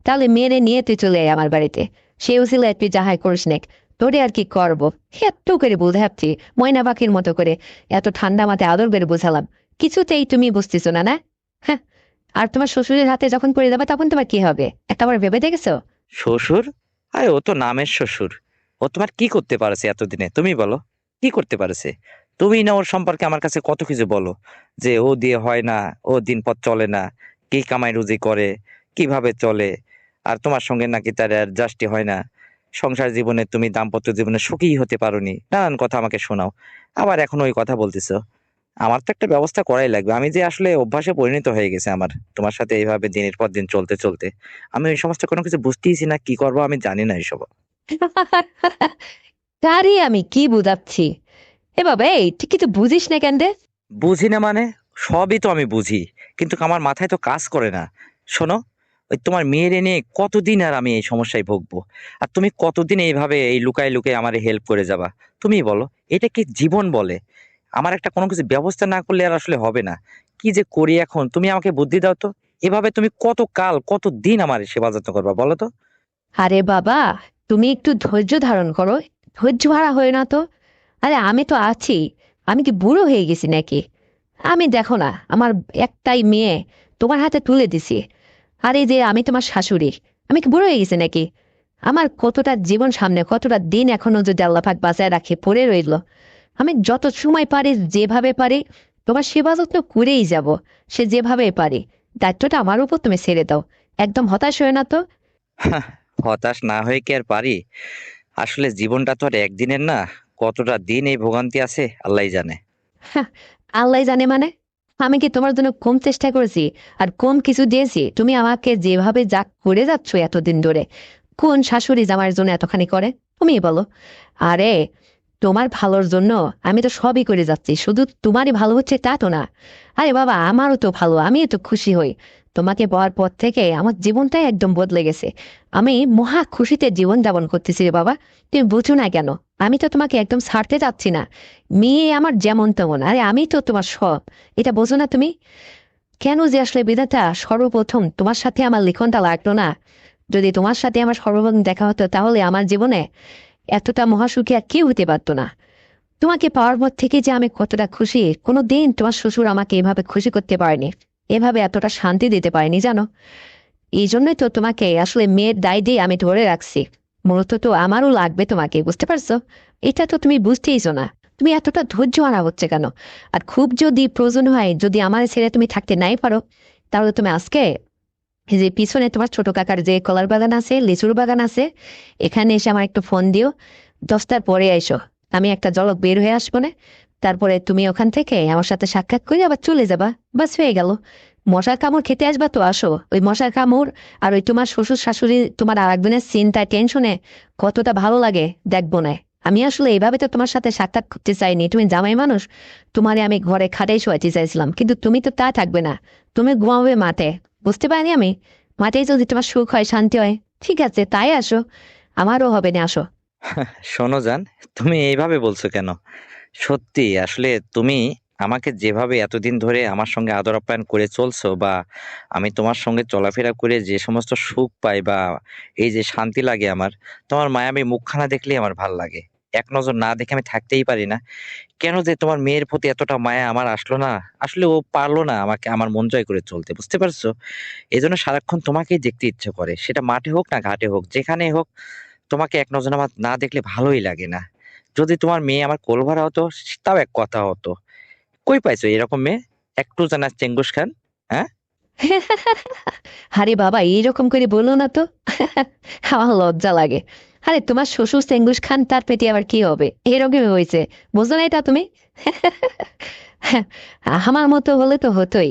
তাহলে মেরে নিয়ে তুই চলে আয় আমার বাড়িতে। সেও ছিল তুই যাহাই করিস নেক, তোরে আর কি করবো। এত করে বুঝাচ্ছি ময়না পাখির মতো করে, এত ঠান্ডা মাথায় আদর করে বোঝালাম, কিছুতেই তুমি বুঝতেছো না, না? হ্যাঁ, আর তোমার শ্বশুরের হাতে যখন পড়ে যাবে তখন তোমার কি হবে একটাবার ভেবে দেখেছো? শ্বশুর? আরে ও তো নামের শ্বশুর। ও তোমার কি করতে পারছে এতদিনে তুমি বলো? কি করতে পারছে? তুমি না ওর সম্পর্কে আমার কাছে কত কিছু বলো, যে ও দিয়ে হয় না, ও দিনপথ চলে না, কি কামাই রুজি করে, কিভাবে চলে, আর তোমার সঙ্গে নাকি তার অ্যাডজাস্টই হয় না, সংসার জীবনে তুমি দাম্পত্য জীবনে সুখী হতে পারোনি, নানান কথা আমাকে শোনাও। আবার এখন ওই কথা বলতেছো। আমার তো একটা ব্যবস্থা করাই লাগবে। আমি যে আসলে অভ্যাসে পরিণত হয়ে গেছে আমার তোমার সাথে এইভাবে দিনের পর দিন চলতে চলতে। আমি ওই সমস্ত কোনো কিছু বুঝতেইছি না, কি করবো আমি জানি না এইসব। তারই আমি কি বুঝাচ্ছি? এ বাবা, এই তুই কিছু বুঝিস না কেন রে? বুঝি না মানে? সবই তো আমি বুঝি, কিন্তু আমার মাথায় তো কাজ করে না। শোনো, ওই তোমার মেয়েরে নিয়ে কতদিন আর আমি এই সমস্যায় ভুগবো? আর তুমি কতদিন এইভাবে এই লুকায় লুকায় আমার হেল্প করে যাবা? তুমিই বলো, এটা কি জীবন বলে? আমার একটা কোনো কিছু ব্যবস্থা না করলে আর আসলে হবে না। কি যে করি এখন, তুমি আমাকে বুদ্ধি দাও তো। এভাবে তুমি কত কাল কত দিন আমার সেবা যত্ন করবা বলো তো? আরে বাবা, তুমি একটু ধৈর্য ধারণ করো। ধৈর্য হারা হয়ে না তো। আরে আমি তো আছি। আমি কি বুড়ো হয়ে গেছি নাকি? আমি দেখো না, আমার একটাই মেয়ে তোমার হাতে তুলে দিছি। আর এই যে আমি তোমার শাশুড়ি, আমি কি বুড়ো হয়ে গেছি নাকি? আমার কতটা জীবন সামনে, কতটা দিন এখনো যদি আল্লাহ পাক বাঁচায় রাখে পড়ে রইল। আমি যত সময় পারি, যেভাবে পারি, তোমার সেবা যত্ন করেই যাব। সে যেভাবে পারি। দায়িত্বটা আমার উপর তুমি ছেড়ে দাও। একদম হতাশ হয়ে না তো। হাহ, হতাশ না হয়ে কি আর পারি? আসলে জীবনটা তো আর একদিনের না। কতটা দিন এই ভোগান্তি আছে আল্লাহই জানে। হ্যাঁ, আল্লাহ জানে মানে? আমি কি তোমার জন্য কম চেষ্টা করেছি আর কম কিছু দিয়েছি? তুমি আমাকে যেভাবে যা করে যাচ্ছ এতদিন ধরে, কোন শাশুড়ি জামাইয়ের জন্য এতখানি করে? তুমিই বলো। আরে, তোমার ভালোর জন্য আমি তো সবই করে যাচ্ছি, শুধু তোমারই ভালো হচ্ছে তা তো না। আরে বাবা, আমারও তো ভালো, আমিও তো খুশি হই। তোমাকে পাওয়ার পর থেকে আমার জীবনটাই একদম বদলে গেছে। আমি মহা খুশিতে জীবন যাপন করতেছি রে বাবা। তুমি বুঝো না কেন? আমি তো তোমাকে একদম ছাড়তে চাচ্ছি না। মেয়ে আমার যেমন তেমন, আরে আমি তো তোমার সব। এটা বোঝো না তুমি? কেন যে আসলে বিধাতা সর্বপ্রথম তোমার সাথে আমার লিখনটা লাগলো না? যদি তোমার সাথে আমার সর্বপ্রথম দেখা হতো, তাহলে আমার জীবনে এতটা মহাসুখী আর কেউ হতে পারতো না। তোমাকে পাওয়ার পর থেকে যে আমি কতটা খুশি, কোনো দিন তোমার শ্বশুর আমাকে এভাবে খুশি করতে পারেনি, এভাবে এতটা শান্তি দিতে পারেনি, জানো? এই জন্যই তো তোমাকে আসলে মেয়ের দায় দিয়ে আমি ধরে রাখছি। মূলত তো আমারও লাগবে তোমাকে, বুঝতে পারছো? এটা তো তুমি বুঝতেইছো না। তুমি এতটা ধৈর্য আনা হচ্ছে কেন? আর খুব যদি প্রয়োজন হয়, যদি আমার ছেড়ে তুমি থাকতে নাই পারো, তাহলে তুমি আজকে এই যে পিছনে তোমার ছোট কাকার যে কলার বাগান আছে, লিচুর বাগান আছে, এখানে এসে আমার একটু ফোন দিও। 10টার পরে আইসো। আমি একটা জলক বের হয়ে আসবো না। তারপরে তুমি ওখান থেকে আমার সাথে সাক্ষাৎ করে আবার চলে যাবা। বাস হয়ে গেল। মশার কামড় খেতে আসবা তো আসো। ওই মশার কামড় আর ওই তোমার শ্বশুর শাশুড়ি তোমার আর একজনের চিন্তায় টেনশনে কতটা ভালো লাগে দেখবো না। আমি আসলে এইভাবে তো তোমার সাথে সাক্ষাৎ করতে চাইনি, তুমি জামাই মানুষ। তোমারে আমি ঘরে খাটেই শোয়াতে চাইছিলাম, কিন্তু তুমি তো তা থাকবে না। তুমি ঘুমাবে মাঠে। বুঝতে পারিনি আমি। মাঠেই যদি তোমার সুখ হয়, শান্তি হয়, ঠিক আছে তাই আসো। আমারও হবে না, আসো। শোনো জান, তুমি এইভাবে বলছো কেন? সত্যি আসলে তুমি আমাকে যেভাবে এতদিন ধরে আমার সঙ্গে আদর আপ্যায়ন করে চলছো, বা আমি তোমার সঙ্গে চলাফেরা করে যে সমস্ত সুখ পাই, বা এই যে শান্তি লাগে আমার, তোমার মায়াবী মুখখানা দেখলেই আমার ভাল লাগে। এক নজর না দেখে আমি থাকতেই পারি না। কেন যে তোমার মেয়ের প্রতি এতটা মায়া আমার আসলো না? আসলে ও পারলো না আমাকে আমার মন জয় করে চলতে, বুঝতে পারছো? এজন্য সারাক্ষণ তোমাকেই দেখতে ইচ্ছে করে, সেটা মাঠে হোক না ঘাটে হোক, যেখানেই হোক। তোমাকে এক নজর আমার না দেখলে ভালোই লাগে না। যদি তোমার মেয়ে আমার কোলভরা হতো, তাও এক কথা হতো। কই পাইছো এরকম মেয়ে? একটু জানা চেঙ্গুস খান। হ্যাঁ? আরে বাবা, এইরকম করে বলো না তো। আমার লজ্জা লাগে। আরে তোমার শ্বশুর চেঙ্গুস খান, তার পেটে আবার কি হবে? এরকমই হয়েছে। বুঝো না এটা তুমি? আমার মতো হলে তো হতোই।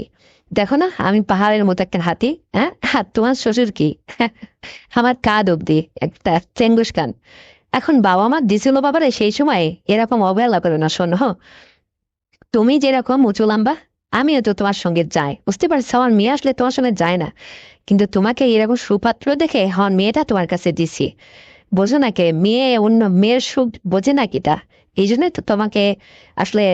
দেখো না, আমি পাহাড়ের মতো একটা হাতি। হ্যাঁ, আর তোমার শ্বশুর কি? আমার কাঁধ অব্দি একটা চেঙ্গুস খান। এখন বাবা মা দিছিল বাবারে সেই সময়, এরকম অবহেলা করো না, শোনো। তুমি যেরকম উঁচু লম্বা, আমিও তো তোমার সঙ্গে যাই, বুঝতে পারছো? আমার মেয়ে আসলে তোমার সঙ্গে যায় না। কিন্তু তোমাকে এরকম সুপাত্র দেখে হন মেয়েটা তোমার কাছে দিছি। বোঝো না কে মেয়ে অন্য মেয়ের সুখ বোঝে না কিটা? এই জন্যই তো তোমাকে আসলে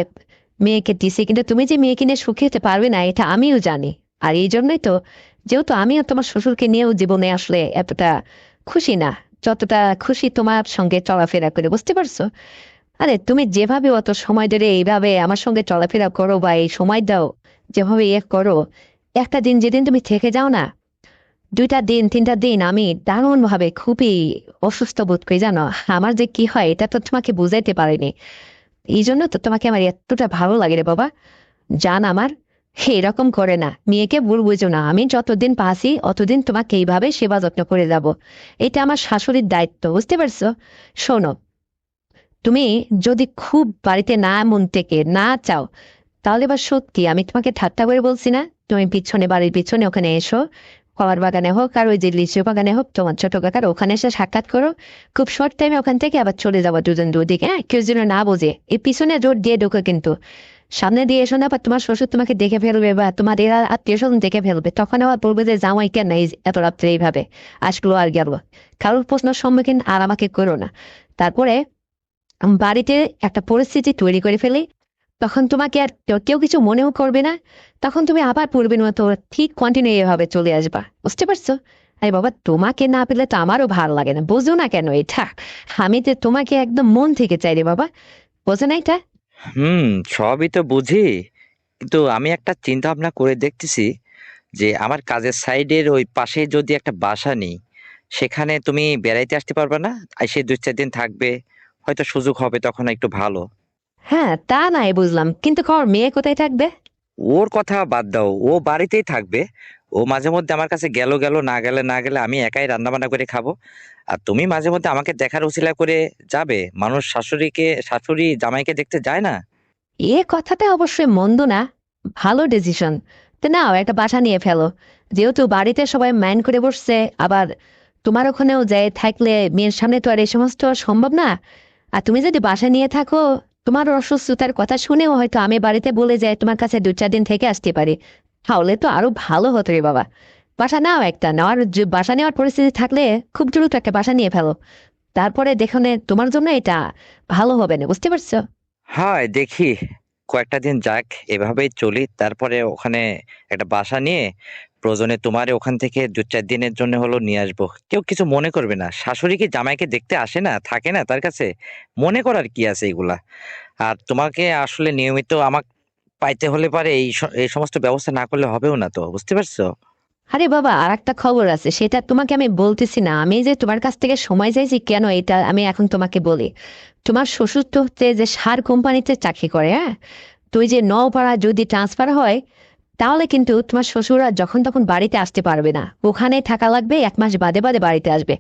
মেয়েকে দিছি। কিন্তু তুমি যে মেয়ে কিনে সুখী হতে পারবে না, এটা আমিও জানি। আর এই জন্যই তো, যেহেতু আমিও তোমার শ্বশুরকে নিয়েও জীবনে আসলে এতটা খুশি না, যতটা খুশি তোমার সঙ্গে চলাফেরা করে, বুঝতে পারছো? আরে তুমি যেভাবে অত সময় ধরে এইভাবে আমার সঙ্গে চলাফেরা করো বা এই সময় দাও, যেভাবে করো, একটা দিন যেদিন তুমি থেকে যাও না, 2টা দিন 3টা দিন আমি দারুণ ভাবে খুবই অসুস্থ বোধ করি, জানো? আমার যে কি হয় এটা তো তোমাকে বুঝাইতে পারিনি। এই জন্য তো তোমাকে আমার এতটা ভালো লাগে রে বাবা। জান আমার, এরকম করে না, মেয়েকে ভুল বুঝো না। আমি যতদিন পাসি অতদিন তোমাকে এইভাবে সেবা যত্ন করে যাব। এটা আমার শাশুড়ির দায়িত্ব, বুঝতে পারছো? শোনো, তুমি যদি খুব বাড়িতে না মন থেকে না চাও, তাহলে বা সত্যি আমি তোমাকে ঠাট্টা করে বলছি না, তুমি পিছনে বাড়ির পিছনে ওখানে এসো। কলার বাগানে হোক আর ওই যে লিচু বাগানে হোক তোমার ছোট কাকার ওখানে এসে সাক্ষাৎ করো। খুব শর্ট টাইমে ওখান থেকে আবার চলে যাবো দুজন দুদিকে, হ্যাঁ, কেউ যেন না বোঝে। এই পিছনে জোর দিয়ে ঢোকে কিন্তু, সামনে দিয়ে এসো না, বা তোমার শ্বশুর তোমাকে দেখে ফেলবে বা তোমার এরা আত্মীয় স্বজন দেখে ফেলবে, তখন আবার বলবে যে জামাই কেন এত রাত্রে এইভাবে আসলো আর গেল। কারোর প্রশ্নের সম্মুখীন আর আমাকে করো না। তারপরে বাড়িতে একটা পরিস্থিতি তৈরি করে ফেলি, তখন তোমাকে আর কেউ কিছু মনেও করবে না। তখন তুমি আবার পূর্বের মতো ঠিক কন্টিনিউ এভাবে চলে আসবা, বুঝতে পারছো? আরে বাবা, তোমাকে না পেলে তো আমারও ভালো লাগে না, বোঝো না কেন এটা? আমি তো তোমাকে একদম মন থেকে চাই রে বাবা, বোঝো না এটা? সবই তো বুঝি, কিন্তু আমি একটা চিন্তা ভাবনা করে দেখতেছি যে আমার কাজের সাইডের ওই পাশে যদি একটা বাসা নিই, সেখানে তুমি বেড়াইতে আসতে পারবে না? এসে 2-4 দিন থাকবে, হয়তো সুযোগ হবে তখন একটু ভালো। হ্যাঁ, তা নাই বুঝলাম, কিন্তু কর মেয়ে কোথায় থাকবে? ওর কথা বাদ দাও, ও বাড়িতেই থাকবে। ও মাঝে মধ্যে আমার কাছে গেল গেল, না গেলে আমি একাই রান্না বান্না করে খাবো। আর তুমি মাঝে মধ্যে আমাকে দেখার উছিলা করে যাবে। মানুষ শাশুড়ি জামাইকে দেখতে যায় না? এ কথাটা অবশ্যই মন্দ না, ভালো ডিসিশন। তো নাও একটা বাসা নিয়ে ফেলো, যেহেতু বাড়িতে সবাই মাইন্ড করে বসছে, আবার তোমার ওখানেও যায় থাকলে মেয়ের সামনে তো আর এই সমস্ত সম্ভব না। আর তুমি যদি বাসা নিয়ে থাকো, তোমার অসুস্থতার কথা শুনেও হয়তো আমি বাড়িতে বলে যাই তোমার কাছে 2-4 দিন থেকে আসতে পারি, তাহলে তো আরো ভালো হতো রে বাবা। বাসা নাও একটা, বাসা নেওয়ার পরিস্থিতি থাকলে খুব দ্রুত একটা বাসা নিয়ে ফেলো। তারপরে দেখনে তোমার জন্য এটা ভালো হবে না, বুঝতে পারছো? হয় দেখি, কয়েকটা দিন যাক, এভাবেই চলি। তারপরে ওখানে একটা বাসা নিয়ে প্রয়োজনে তোমারে ওখান থেকে 2-4 দিনের জন্য হলো নিয়ে আসবো। কেউ কিছু মনে করবে না। শাশুড়ি কি জামাইকে দেখতে আসে না, থাকে না তার কাছে? মনে করার কি আছে এগুলা? আর তোমাকে আসলে নিয়মিত আমাকে পাইতে হলে পারে এই সমস্ত ব্যবস্থা না করলে হবেও না, তো বুঝতে পারছো? আরে বাবা, আর একটা খবর আছে, সেটা তোমাকে আমি বলতেছি না। আমি যে তোমার কাছ থেকে সময় চাইছি কেন, এটা আমি এখন তোমাকে বলি। তোমার শ্বশুর তো হচ্ছে যে সার কোম্পানিতে চাকরি করে, হ্যাঁ। তুই যে নওপাড়া যদি ট্রান্সফার হয়, তাহলে কিন্তু তোমার শ্বশুর আর যখন তখন বাড়িতে আসতে পারবে না, ওখানে থাকা লাগবে, 1 মাস বাদে বাদে বাড়িতে আসবে।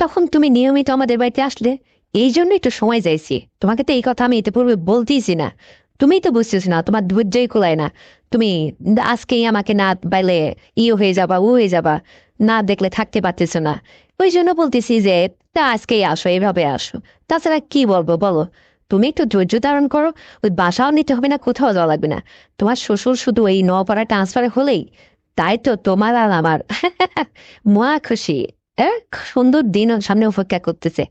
তখন তুমি নিয়মিত আমাদের বাড়িতে আসলে, এই জন্য একটু সময় চাইছি। তোমাকে তো এই কথা আমি ইতিপূর্বে বলতেইছি না, তুমিই তো বুঝতেছ না, তোমার ধৈর্যই কুলায় না। তুমি আজকেই আমাকে না পাইলে ইয়ে হয়ে যাবা, ও হয়ে যাবা, না দেখলে থাকতে পারতেছ না। ওই জন্য বলতেছি যে তা আজকেই আসো, এভাবে আসো। তাছাড়া কি বলবো বলো? তুমি একটু ধৈর্য ধারণ করো, ওই বাসাও নিতে হবে না, কোথাও যাওয়া লাগবে না। তোমার শ্বশুর শুধু এই নপাড়া ট্রান্সফার হলেই, তাই তো তোমার আর আমার মহা খুশি। এক সুন্দর দিন ওর সামনে অপেক্ষা করতেছে।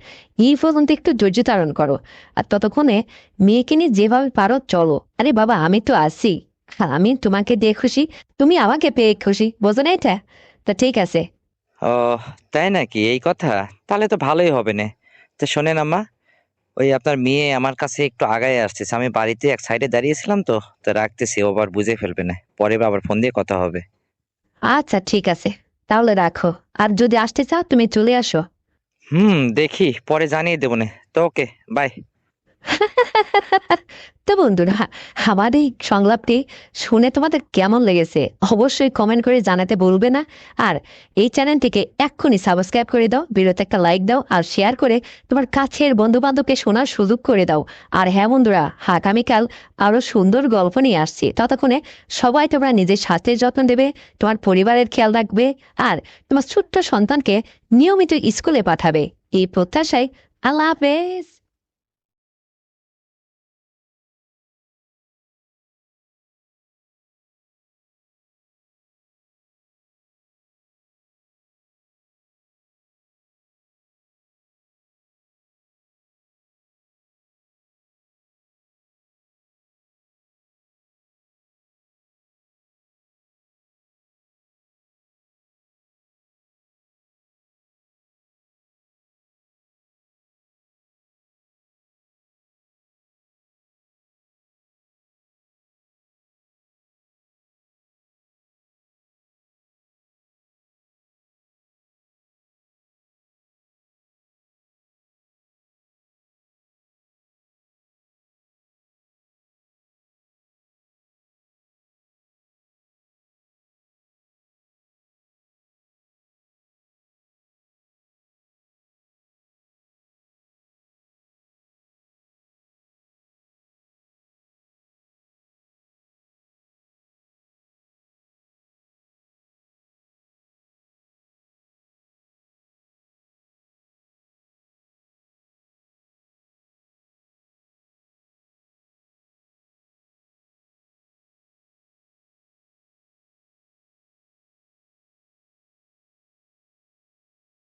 এই পর্যন্ত একটু ধৈর্য ধারণ করো। আর ততক্ষণে মেয়েকে নিয়ে যেভাবে পারো চলো। আরে বাবা, আমি তো আছি। আমি তোমাকে দিয়ে খুশি, তুমি আমাকে পেয়ে খুশি, বোঝো না এটা? তা ঠিক আছে। ও, তাই নাকি? এই কথা তাহলে তো ভালোই হবে না। তো শোনেন আম্মা, ওই আপনার মেয়ে আমার কাছে একটু আগায় আসতেছে। আমি বাড়িতে এক সাইডে দাঁড়িয়েছিলাম, তো রাখতেছি, ও আবার বুঝে ফেলবে না, পরে আবার ফোন দিয়ে কথা হবে। আচ্ছা ঠিক আছে, তাহলে রাখো। আর যদি আসতে চাও তুমি চলে আসো। দেখি, পরে জানিয়ে দেবো না। তো ওকে, বাই। তো বন্ধুরা, আমার এই সংলাপটি শুনে তোমাদের কেমন লেগেছে অবশ্যই কমেন্ট করে জানাতে ভুলবে না। আর এই চ্যানেলটিকে এক্ষুনি সাবস্ক্রাইব করে দাও, ভিডিওতে একটা লাইক দাও, আর শেয়ার করে তোমার কাছের বন্ধু বান্ধবকে শোনার সুযোগ করে দাও। আর হ্যাঁ বন্ধুরা, আগামীকাল আরো সুন্দর গল্প নিয়ে আসছি। ততক্ষণে সবাই তোমরা নিজের স্বাস্থ্যের যত্ন দেবে, তোমার পরিবারের খেয়াল রাখবে, আর তোমার ছোট্ট সন্তানকে নিয়মিত স্কুলে পাঠাবে, এই প্রত্যাশায় আল্লাহ হাফেজ।